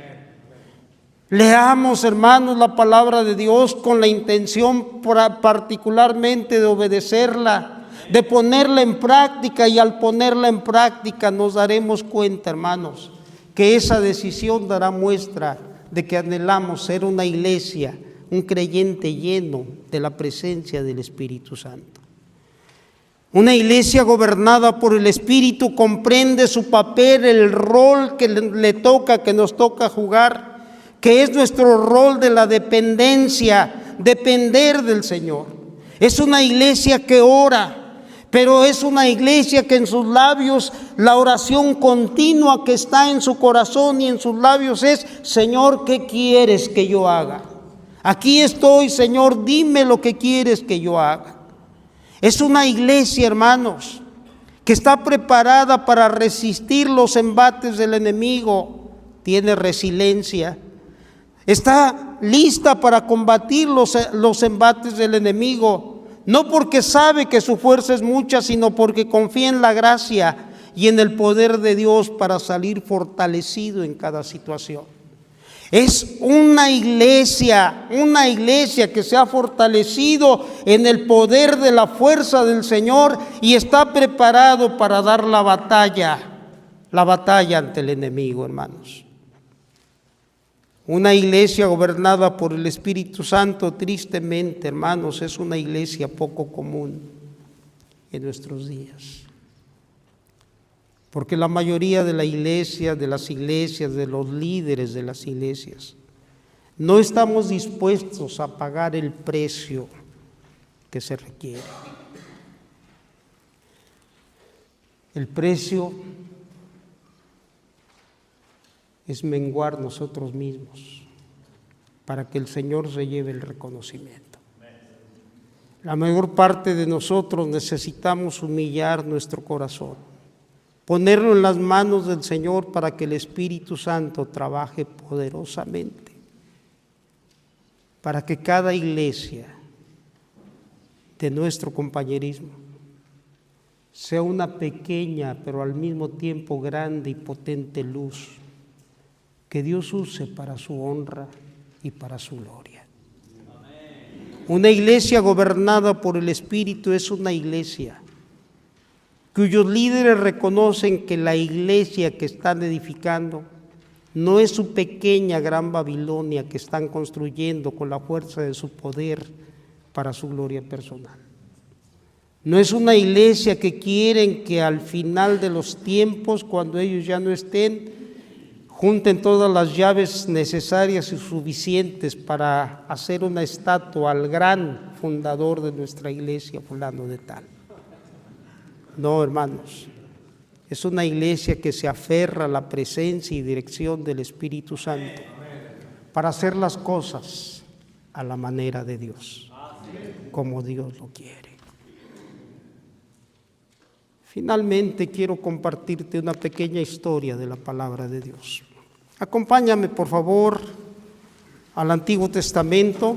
Leamos, hermanos, la palabra de Dios con la intención particularmente de obedecerla, de ponerla en práctica, y al ponerla en práctica nos daremos cuenta, hermanos, que esa decisión dará muestra de que anhelamos ser una iglesia, un creyente lleno de la presencia del Espíritu Santo. Una iglesia gobernada por el Espíritu comprende su papel, el rol que que nos toca jugar, que es nuestro rol de la dependencia, depender del Señor. Es una iglesia que ora, pero es una iglesia que en sus labios, la oración continua que está en su corazón y en sus labios es: Señor, ¿qué quieres que yo haga? Aquí estoy, Señor, dime lo que quieres que yo haga. Es una iglesia, hermanos, que está preparada para resistir los embates del enemigo, tiene resiliencia, está lista para combatir los embates del enemigo. No porque sabe que su fuerza es mucha, sino porque confía en la gracia y en el poder de Dios para salir fortalecido en cada situación. Es una iglesia que se ha fortalecido en el poder de la fuerza del Señor y está preparado para dar la batalla ante el enemigo, hermanos. Una iglesia gobernada por el Espíritu Santo, tristemente, hermanos, es una iglesia poco común en nuestros días. Porque la mayoría de las iglesias, de los líderes de las iglesias, no estamos dispuestos a pagar el precio que se requiere. El precio es menguar nosotros mismos para que el Señor se lleve el reconocimiento. La mayor parte de nosotros necesitamos humillar nuestro corazón, ponerlo en las manos del Señor para que el Espíritu Santo trabaje poderosamente, para que cada iglesia de nuestro compañerismo sea una pequeña, pero al mismo tiempo grande y potente luz que Dios use para su honra y para su gloria. Una iglesia gobernada por el Espíritu es una iglesia cuyos líderes reconocen que la iglesia que están edificando no es su pequeña gran Babilonia que están construyendo con la fuerza de su poder para su gloria personal. No es una iglesia que quieren que al final de los tiempos, cuando ellos ya no estén, junten todas las llaves necesarias y suficientes para hacer una estatua al gran fundador de nuestra iglesia, fulano de tal. No, hermanos, es una iglesia que se aferra a la presencia y dirección del Espíritu Santo para hacer las cosas a la manera de Dios, como Dios lo quiere. Finalmente quiero compartirte una pequeña historia de la palabra de Dios. Acompáñame, por favor, al Antiguo Testamento.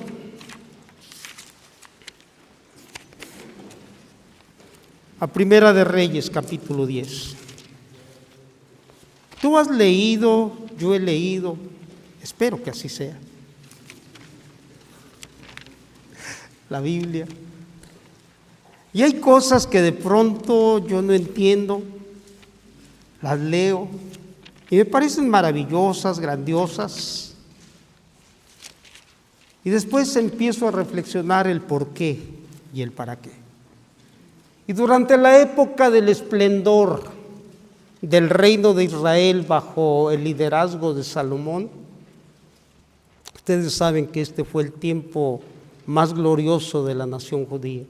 A Primera de Reyes, capítulo 10. Tú has leído, yo he leído, espero que así sea, la Biblia. Y hay cosas que de pronto yo no entiendo, las leo y me parecen maravillosas, grandiosas. Y después empiezo a reflexionar el por qué y el para qué. Y durante la época del esplendor del reino de Israel bajo el liderazgo de Salomón, ustedes saben que este fue el tiempo más glorioso de la nación judía.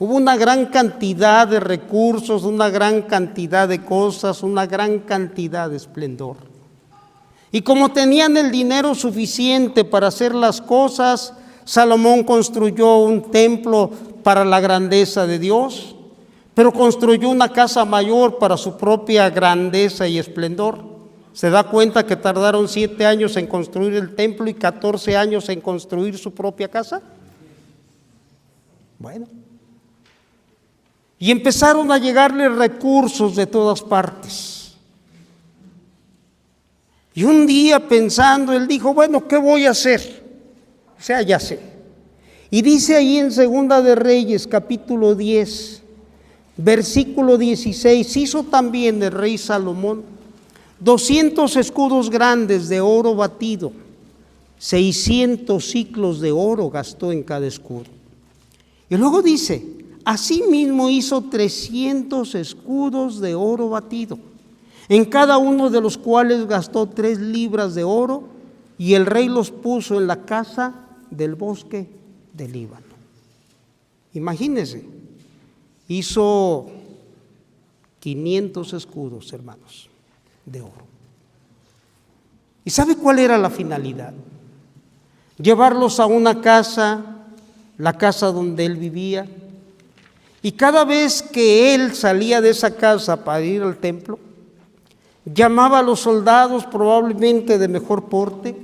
Hubo una gran cantidad de recursos, una gran cantidad de cosas, una gran cantidad de esplendor. Y como tenían el dinero suficiente para hacer las cosas, Salomón construyó un templo para la grandeza de Dios, pero construyó una casa mayor para su propia grandeza y esplendor. ¿Se da cuenta que tardaron 7 años en construir el templo y 14 años en construir su propia casa? Bueno. Y empezaron a llegarle recursos de todas partes. Y un día pensando, él dijo, bueno, ¿qué voy a hacer? O sea, ya sé. Y dice ahí en Segunda de Reyes, capítulo 10, versículo 16, hizo también el rey Salomón 200 escudos grandes de oro batido, 600 siclos de oro gastó en cada escudo. Y luego dice, asimismo hizo 300 escudos de oro batido, en cada uno de los cuales gastó 3 libras de oro, y el rey los puso en la casa del bosque del Líbano. Imagínense, hizo 500 escudos, hermanos, de oro. ¿Y sabe cuál era la finalidad? Llevarlos a una casa, la casa donde él vivía, y cada vez que él salía de esa casa para ir al templo, llamaba a los soldados probablemente de mejor porte,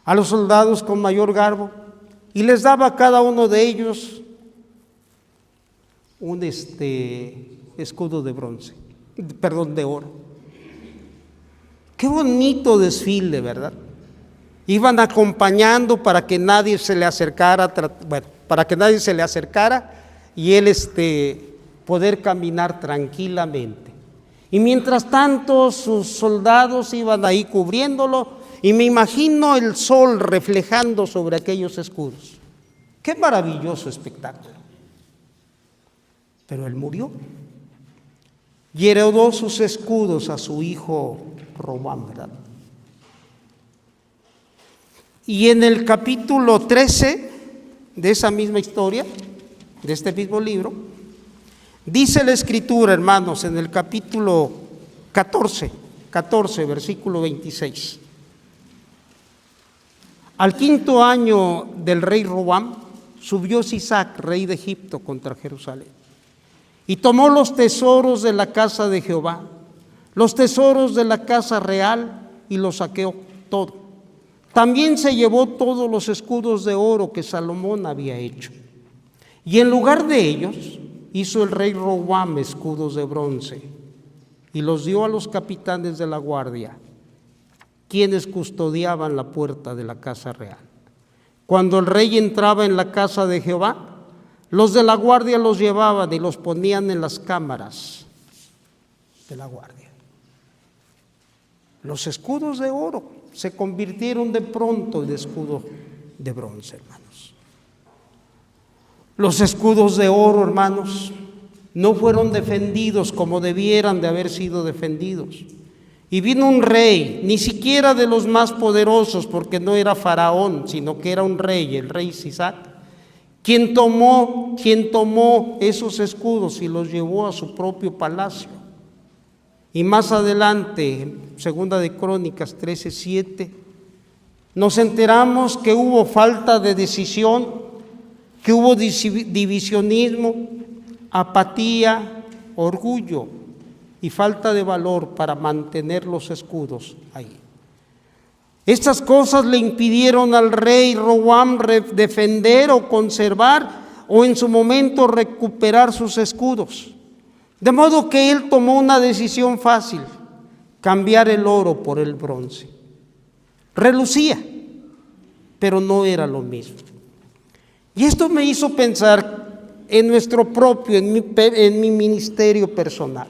a los soldados con mayor garbo, y les daba a cada uno de ellos un escudo de bronce, de oro. Qué bonito desfile, ¿verdad? Iban acompañando para que nadie se le acercara, y él poder caminar tranquilamente. Y mientras tanto sus soldados iban ahí cubriéndolo, y me imagino el sol reflejando sobre aquellos escudos. Qué maravilloso espectáculo. Pero él murió y heredó sus escudos a su hijo Roboam, ¿verdad? Y en el capítulo 13 de esa misma historia, de este mismo libro, dice la Escritura, hermanos, en el capítulo 14, versículo 26. Al 5.º año del rey Roboam, subió Sisac, rey de Egipto, contra Jerusalén, y tomó los tesoros de la casa de Jehová, los tesoros de la casa real, y los saqueó todo. También se llevó todos los escudos de oro que Salomón había hecho. Y en lugar de ellos, hizo el rey Roboam escudos de bronce, y los dio a los capitanes de la guardia, quienes custodiaban la puerta de la casa real. Cuando el rey entraba en la casa de Jehová, Los de la guardia los llevaban y los ponían en las cámaras de la guardia. Los escudos de oro se convirtieron de pronto en escudos de bronce, hermanos. Los escudos de oro, hermanos, no fueron defendidos como debieran de haber sido defendidos. Y vino un rey, ni siquiera de los más poderosos, porque no era faraón, sino que era un rey, el rey Sisac, quien tomó esos escudos y los llevó a su propio palacio. Y más adelante, segunda de Crónicas 13:7, nos enteramos que hubo falta de decisión, que hubo divisionismo, apatía, orgullo y falta de valor para mantener los escudos ahí. Estas cosas le impidieron al rey Roboam defender o conservar o en su momento recuperar sus escudos. De modo que él tomó una decisión fácil: cambiar el oro por el bronce. Relucía, pero no era lo mismo. Y esto me hizo pensar en nuestro propio, en mi ministerio personal.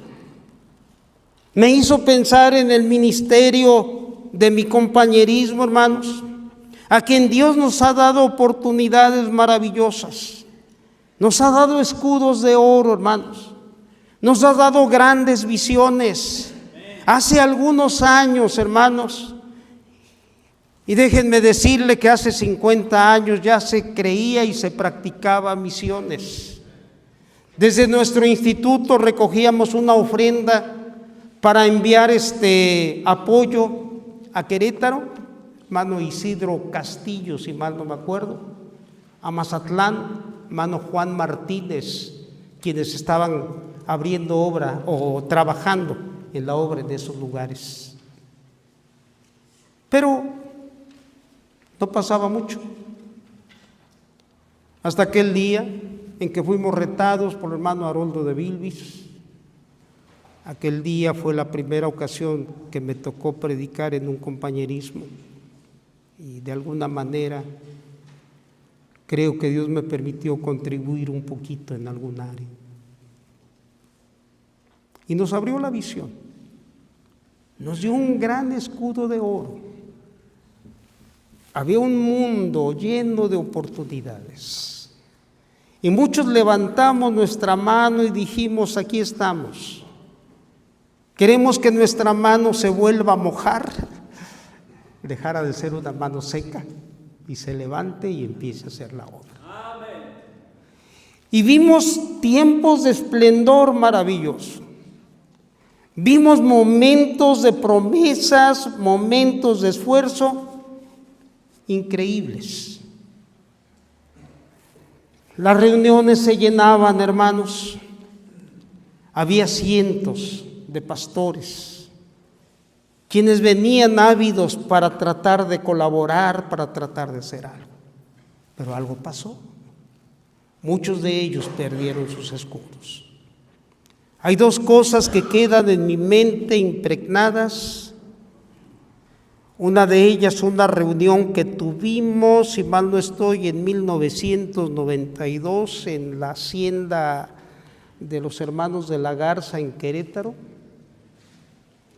Me hizo pensar en el ministerio de mi compañerismo, hermanos, a quien Dios nos ha dado oportunidades maravillosas. Nos ha dado escudos de oro, hermanos. Nos ha dado grandes visiones. Hace algunos años, hermanos, y déjenme decirle que hace 50 años ya se creía y se practicaba misiones. Desde nuestro instituto recogíamos una ofrenda para enviar apoyo a Querétaro, hermano Isidro Castillo, si mal no me acuerdo, a Mazatlán, hermano Juan Martínez, quienes estaban abriendo obra o trabajando en la obra de esos lugares. Pero no pasaba mucho, hasta aquel día en que fuimos retados por el hermano Haroldo de Vilbis. Aquel día fue la primera ocasión que me tocó predicar en un compañerismo y de alguna manera creo que Dios me permitió contribuir un poquito en algún área. Y nos abrió la visión, nos dio un gran escudo de oro. Había un mundo lleno de oportunidades y muchos levantamos nuestra mano y dijimos: aquí estamos. Queremos que nuestra mano se vuelva a mojar, dejara de ser una mano seca y se levante y empiece a hacer la obra. Amén. Y vimos tiempos de esplendor maravilloso. Vimos momentos de promesas, momentos de esfuerzo increíbles. Las reuniones se llenaban, hermanos. Había cientos de pastores, quienes venían ávidos para tratar de colaborar, para tratar de hacer algo. Pero algo pasó. Muchos de ellos perdieron sus escudos. Hay dos cosas que quedan en mi mente impregnadas. Una de ellas, una reunión que tuvimos, si mal no estoy, en 1992 en la hacienda de los hermanos de la Garza en Querétaro,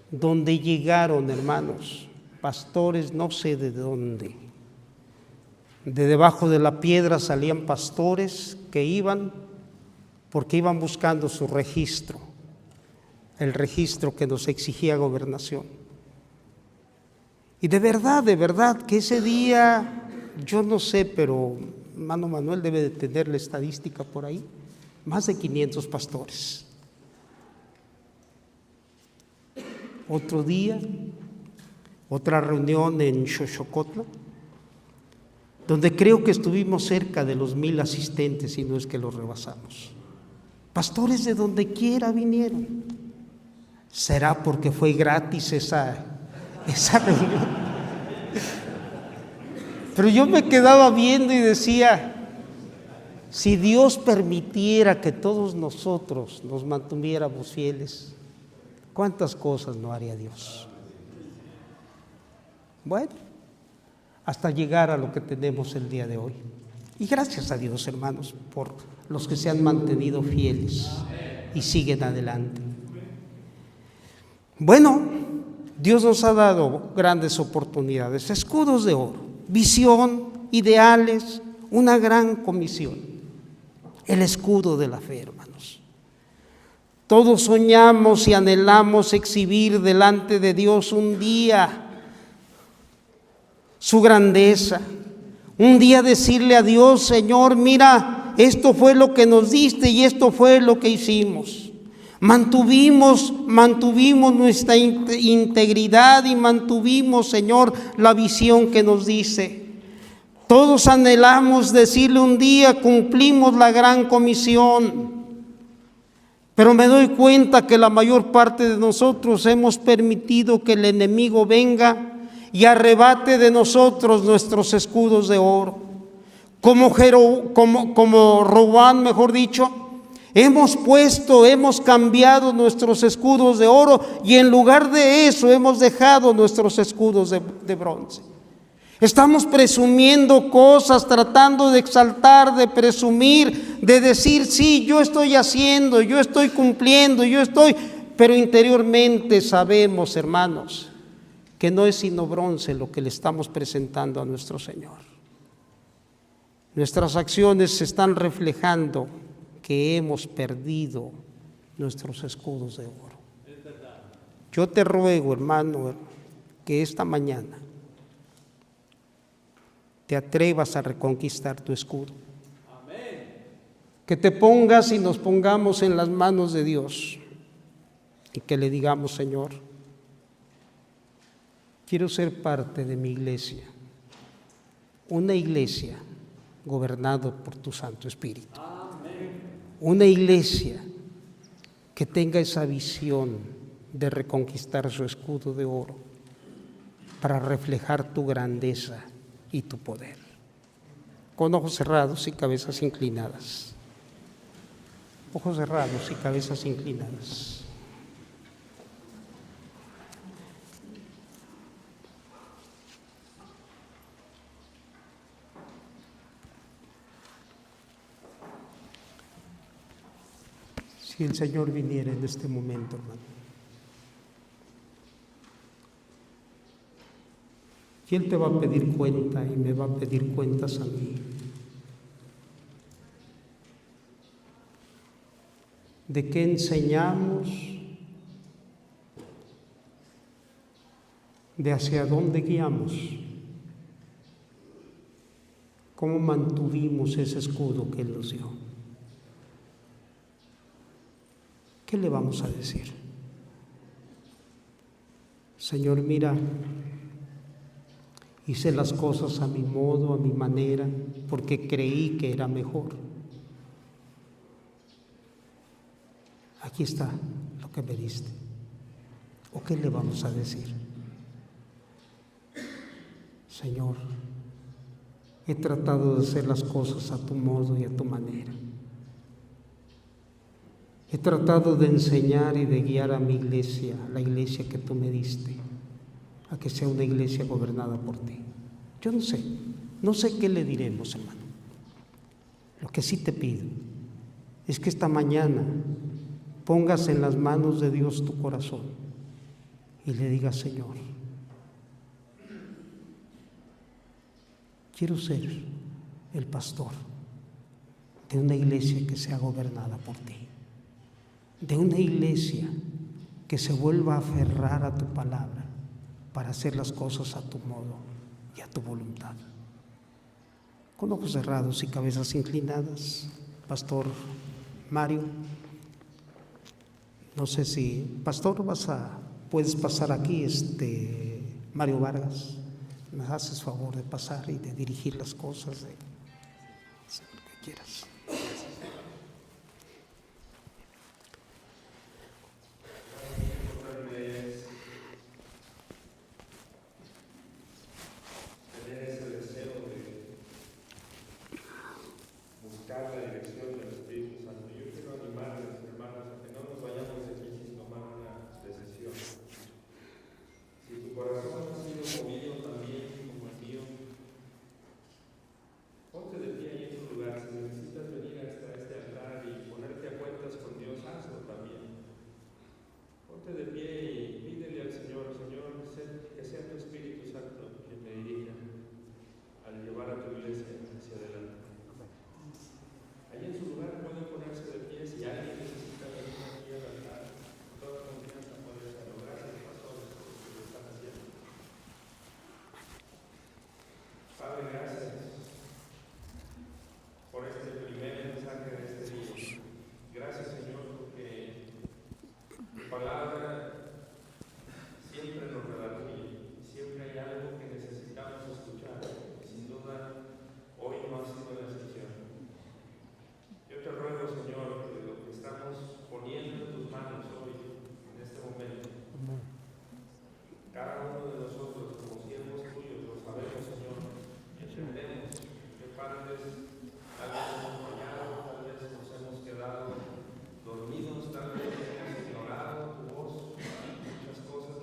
donde llegaron, hermanos, pastores no sé de dónde. De debajo de la piedra salían pastores que iban porque iban buscando su registro, el registro que nos exigía Gobernación. Y de verdad, que ese día, yo no sé, pero hermano Manuel debe de tener la estadística por ahí, más de 500 pastores. Otro día, otra reunión en Xochocotla, donde creo que estuvimos cerca de los 1000 asistentes, si no es que los rebasamos. Pastores de donde quiera vinieron. ¿Será porque fue gratis esa reunión? Pero yo me quedaba viendo y decía, si Dios permitiera que todos nosotros nos mantuviéramos fieles, ¿cuántas cosas no haría Dios? Bueno, hasta llegar a lo que tenemos el día de hoy. Y gracias a Dios, hermanos, por los que se han mantenido fieles y siguen adelante. Bueno, Dios nos ha dado grandes oportunidades, escudos de oro, visión, ideales, una gran comisión, el escudo de la fe, hermanos. Todos soñamos y anhelamos exhibir delante de Dios un día su grandeza, un día decirle a Dios: Señor, mira, esto fue lo que nos diste y esto fue lo que hicimos. Mantuvimos nuestra integridad y mantuvimos, Señor, la visión que nos dice. Todos anhelamos decirle un día: cumplimos la gran comisión. Pero me doy cuenta que la mayor parte de nosotros hemos permitido que el enemigo venga y arrebate de nosotros nuestros escudos de oro. Como Roboam, mejor dicho, hemos cambiado nuestros escudos de oro y en lugar de eso hemos dejado nuestros escudos de bronce. Estamos presumiendo cosas, tratando de exaltar, de presumir, de decir: sí, yo estoy haciendo, yo estoy cumpliendo, pero interiormente sabemos, hermanos, que no es sino bronce lo que le estamos presentando a nuestro Señor. Nuestras acciones están reflejando que hemos perdido nuestros escudos de oro. Yo te ruego, hermano, que esta mañana te atrevas a reconquistar tu escudo. Amén. Que te pongas y nos pongamos en las manos de Dios y que le digamos: Señor, quiero ser parte de mi iglesia, una iglesia gobernada por tu Santo Espíritu. Amén. Una iglesia que tenga esa visión de reconquistar su escudo de oro para reflejar tu grandeza y tu poder. Con ojos cerrados y cabezas inclinadas. Ojos cerrados y cabezas inclinadas. Si el Señor viniera en este momento, hermano, y Él te va a pedir cuenta y me va a pedir cuentas a mí de qué enseñamos, de hacia dónde guiamos, cómo mantuvimos ese escudo que Él nos dio. ¿Qué le vamos a decir? Señor, mira, hice las cosas a mi modo, a mi manera, porque creí que era mejor. Aquí está lo que me diste. ¿O qué le vamos a decir? Señor, he tratado de hacer las cosas a tu modo y a tu manera. He tratado de enseñar y de guiar a mi iglesia, la iglesia que tú me diste, a que sea una iglesia gobernada por ti. Yo no sé qué le diremos, hermano. Lo que sí te pido es que esta mañana pongas en las manos de Dios tu corazón y le digas: Señor, quiero ser el pastor de una iglesia que sea gobernada por ti, de una iglesia que se vuelva a aferrar a tu palabra para hacer las cosas a tu modo y a tu voluntad. Con ojos cerrados y cabezas inclinadas, Pastor Mario, no sé si, Pastor, puedes pasar aquí, Mario Vargas, me haces favor de pasar y de dirigir las cosas, de hacer lo que quieras. Ponte de pie ahí en palabra siempre nos redarguye, siempre hay algo que necesitamos escuchar, y sin duda hoy no ha sido la excepción. Yo te ruego, Señor, que lo que estamos poniendo en tus manos hoy, en este momento, cada uno de nosotros como siervos tuyos lo sabemos, Señor, y entendemos que partes tal vez hemos fallado, tal vez nos hemos quedado dormidos, tal vez hemos ignorado tu voz, muchas cosas.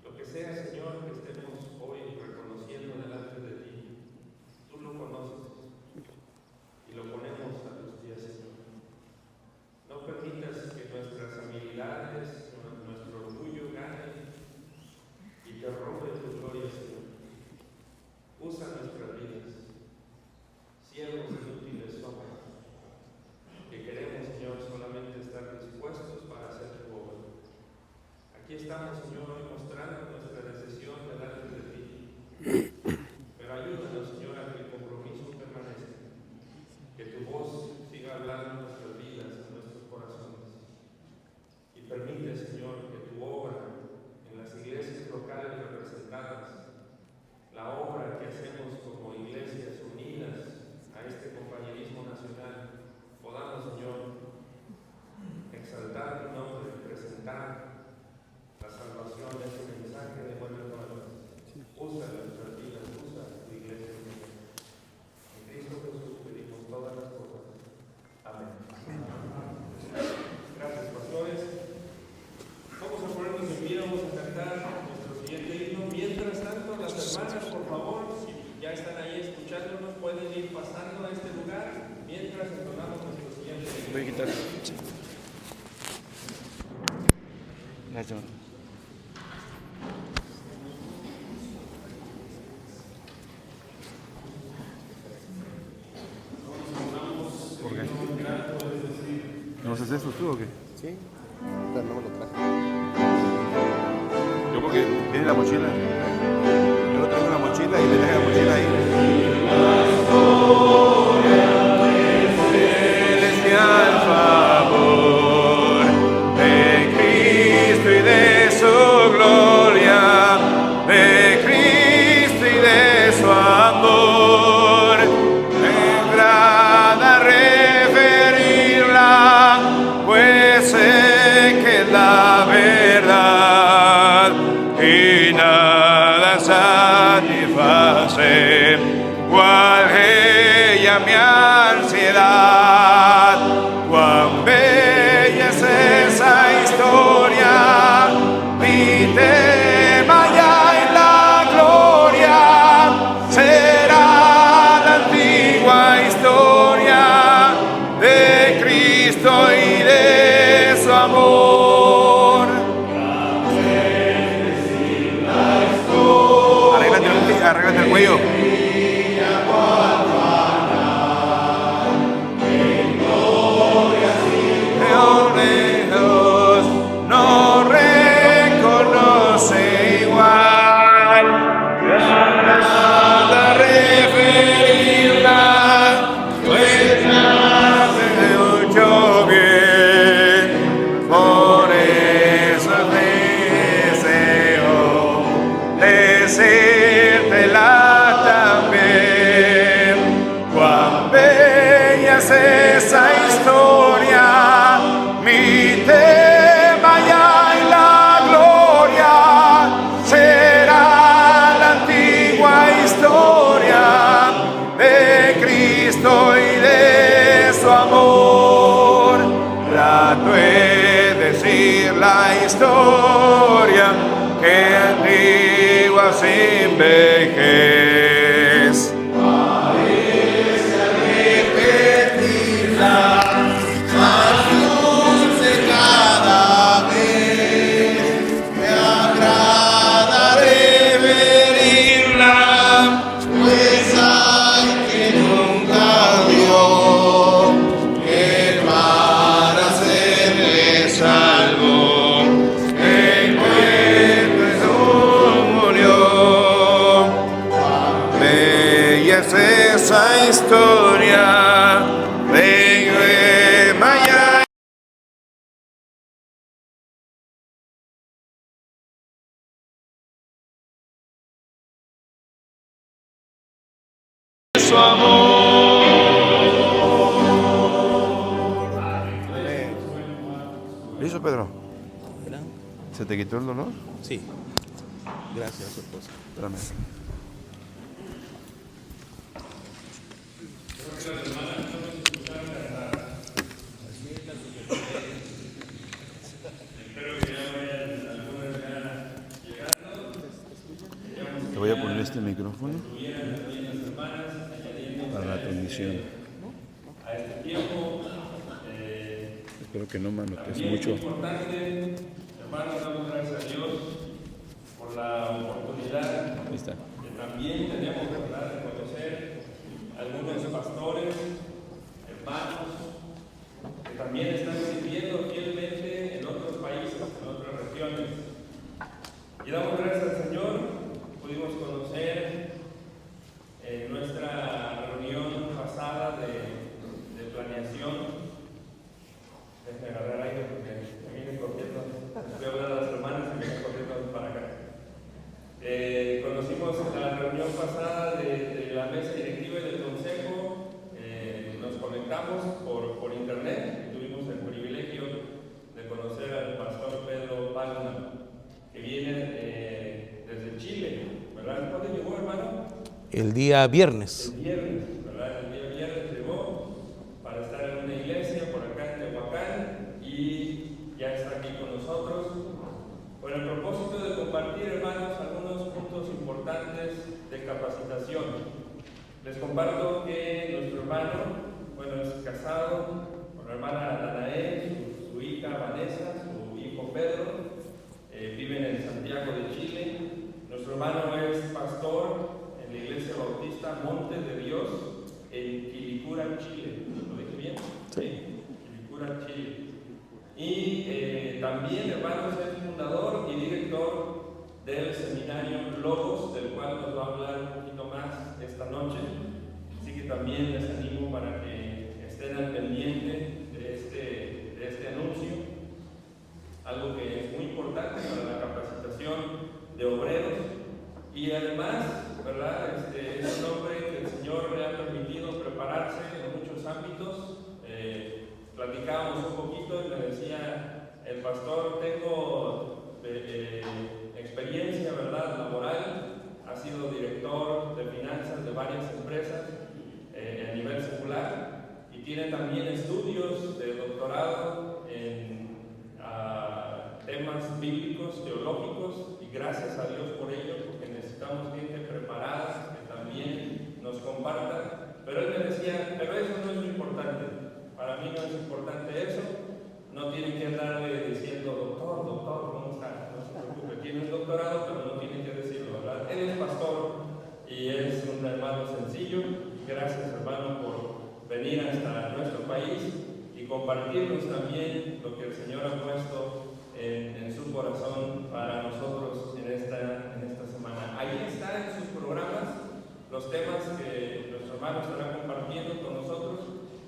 Lo que sea, Señor, que estemos hoy reconociendo delante de ti, tú lo conoces y lo ponemos a tus pies, Señor. No permitas que nuestras habilidades, nuestro orgullo gane y te robe tu gloria, Señor. Usa nuestras vidas, siervos inútiles somos, que queremos, Señor, solamente estar dispuestos para hacer tu obra. Aquí estamos, Señor, hoy mostrando nuestra decisión delante de ti. Pero ayúdanos, Señor, a que el compromiso permanezca, que tu voz siga hablando en nuestras vidas, en nuestros corazones. Y permite, Señor, que tu obra en las iglesias locales representadas, la obra que hacemos como iglesias unidas a este compañerismo nacional, podamos, Señor, exaltar tu nombre, presentar la salvación de ese mensaje de buenas nuevas. Usa nuestras vidas, usa tu iglesia. En Cristo Jesús pedimos todas las cosas. Amén. Gracias, pastores. Vamos a ponernos en pie, vamos a cantar nuestro siguiente himno. Mientras tanto, las hermanas, por favor, si ya están ahí escuchándonos, pueden ir pasando a este lugar mientras entonamos nuestro siguiente himno. Voy a quitar. Gracias. ¿Por qué? ¿No haces esto tú o qué? Sí, pero no me lo traje. Yo porque tiene la mochila. Yo no traigo la mochila y me dejé la mochila ahí. Celestial favor de Cristo y de su gloria, de Cristo y de su amor. Me agrada referirla, pues sé que es la verdad y nada satisface cual ella mi ansiedad. Cuán bella es esa historia, mi tema ya en la gloria será la antigua historia de Cristo y de su amor. Arréglate el cuello. Lejos no reconoce igual, nada referirla, pues hace mucho bien, por eso deseo decírtela también. Cuán bella es esa historia, mi tema ya en la gloria será la antigua historia de Cristo y de su amor. Trato de decir la historia que antigua sin vejez. Parece repetirla, más dulce cada vez. Me agrada referirla, pues hay que nunca dio, que para serle salvo es esa historia de su amor. ¿Listo, Pedro? ¿Se te quitó el dolor? Sí. Gracias, esposa. Espérame. Te voy a poner este micrófono para la transmisión. Espero que no manotees mucho. Importante, hermanos, damos gracias a Dios por la oportunidad Ahí está. que también tenemos, ¿verdad?, de conocer algunos pastores, hermanos, que también están sirviendo fielmente en otros países, en otras regiones. Y damos gracias al Señor, pudimos conocer en nuestra reunión pasada de planeación. Déjenme agarrar aire porque me viene corriendo. Voy a hablar a las hermanas y me vienen corriendo para acá. Conocimos la reunión pasada de la mesa directiva y del consejo. Nos conectamos por internet y tuvimos el privilegio de conocer al pastor Pedro Palma, que viene desde Chile, ¿verdad? ¿Cuándo llegó, hermano? El día viernes. El viernes, ¿verdad? El día viernes llegó para estar en una iglesia por acá en Tehuacán y ya está aquí con nosotros con el propósito de compartir, hermanos, algunos puntos importantes de capacitación. Les comparto que nuestro hermano, bueno, es casado con la hermana Danae, su hija Vanessa, su hijo Pedro, viven en Santiago de Chile. Nuestro hermano es pastor en la Iglesia Bautista Monte de Dios en Quilicura, Chile. ¿Lo dije bien? Sí. Quilicura, Chile. Y también, hermanos, es fundador y director del seminario Logos, del cual nos va a hablar un poquito más esta noche. Así que también les animo para que estén al pendiente de este anuncio. Algo que es muy importante para la capacitación de obreros. Y además, ¿verdad? Es un hombre que el Señor le ha permitido prepararse en muchos ámbitos. Platicábamos un poquito y me decía el pastor, tengo experiencia, ¿verdad?, laboral, ha sido director de finanzas de varias empresas a nivel secular y tiene también estudios de doctorado en temas bíblicos, teológicos, y gracias a Dios por ello, porque necesitamos gente preparada que también nos comparta. Pero él me decía, pero eso no es lo importante. Para mí no es importante eso. No tienen que andarle diciendo, doctor, ¿cómo está? No se preocupe, tiene un doctorado, pero no tienen que decirlo, ¿verdad? Él es pastor y es un hermano sencillo. Gracias, hermano, por venir hasta nuestro país y compartirnos también lo que el Señor ha puesto en su corazón para nosotros en esta semana. Ahí está en sus programas los temas que nuestro hermano estará compartiendo con nosotros.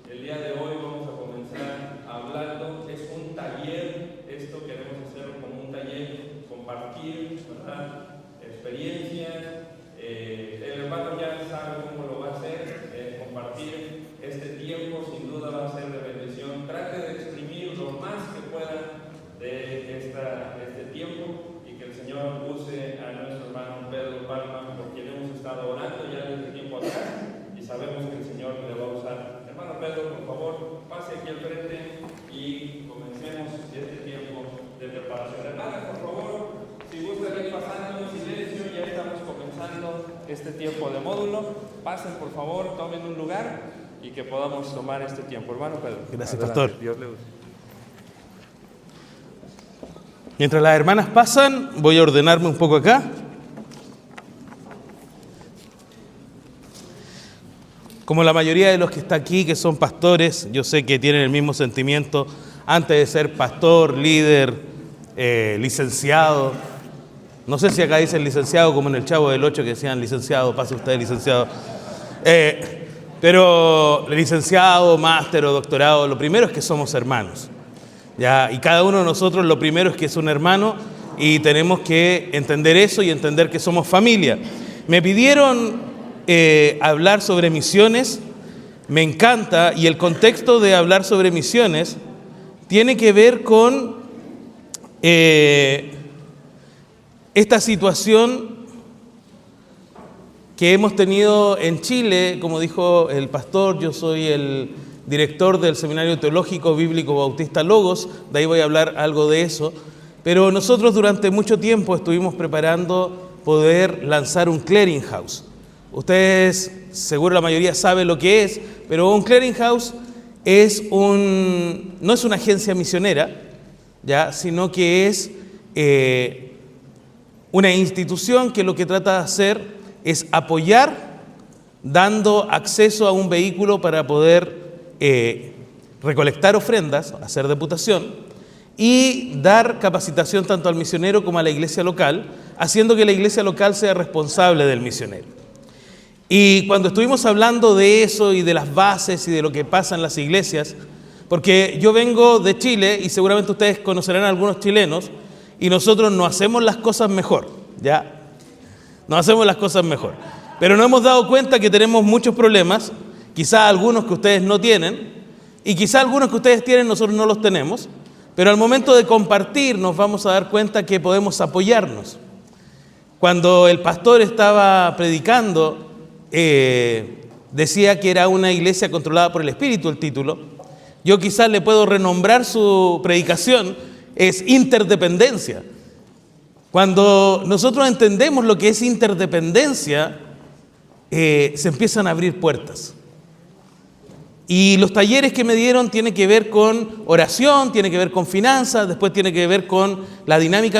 El día de hoy vamos a comenzar hablando, es un taller, esto queremos hacerlo como un taller, compartir, ¿verdad?, experiencias. El hermano ya sabe cómo lo va a hacer, compartir este tiempo, sin duda va a ser de bendición. Trate de exprimir lo más que pueda de este tiempo y que el Señor use a nuestro hermano Pedro Palma, por quien hemos estado orando ya desde tiempo atrás y sabemos que el Señor le va a usar. Hermano Pedro, por favor, pase aquí al frente y comencemos este tiempo de preparación. Hermanas, por favor, si gustan ir pasando en silencio, ya estamos comenzando este tiempo de módulo. Pasen, por favor, tomen un lugar y que podamos tomar este tiempo. Hermano Pedro. Gracias, adelante. pastor. Dios le use. Mientras las hermanas pasan, voy a ordenarme un poco acá. Como la mayoría de los que está aquí, que son pastores, yo sé que tienen el mismo sentimiento antes de ser pastor, líder, licenciado. No sé si acá dicen licenciado como en el Chavo del 8 que decían licenciado, pase usted licenciado. Pero licenciado, máster o doctorado, lo primero es que somos hermanos. ¿Ya? Y cada uno de nosotros lo primero es que es un hermano y tenemos que entender eso y entender que somos familia. Me pidieron hablar sobre misiones, me encanta, y el contexto de hablar sobre misiones tiene que ver con esta situación que hemos tenido en Chile. Como dijo el pastor, yo soy el director del Seminario Teológico Bíblico Bautista Logos, de ahí voy a hablar algo de eso, pero nosotros durante mucho tiempo estuvimos preparando poder lanzar un clearinghouse. Ustedes, seguro la mayoría saben lo que es, pero un clearinghouse no es una agencia misionera, ¿ya? Sino que es una institución que lo que trata de hacer es apoyar, dando acceso a un vehículo para poder recolectar ofrendas, hacer deputación y dar capacitación tanto al misionero como a la iglesia local, haciendo que la iglesia local sea responsable del misionero. Y cuando estuvimos hablando de eso y de las bases y de lo que pasa en las iglesias, porque yo vengo de Chile y seguramente ustedes conocerán a algunos chilenos, y nosotros no hacemos las cosas mejor, ¿ya? No hacemos las cosas mejor. Pero nos hemos dado cuenta que tenemos muchos problemas, quizá algunos que ustedes no tienen, y quizá algunos que ustedes tienen nosotros no los tenemos, pero al momento de compartir nos vamos a dar cuenta que podemos apoyarnos. Cuando el pastor estaba predicando, decía que era una iglesia controlada por el Espíritu, el título. Yo quizás le puedo renombrar su predicación, es interdependencia. Cuando nosotros entendemos lo que es interdependencia, se empiezan a abrir puertas. Y los talleres que me dieron tienen que ver con oración, tiene que ver con finanzas, después tiene que ver con la dinámica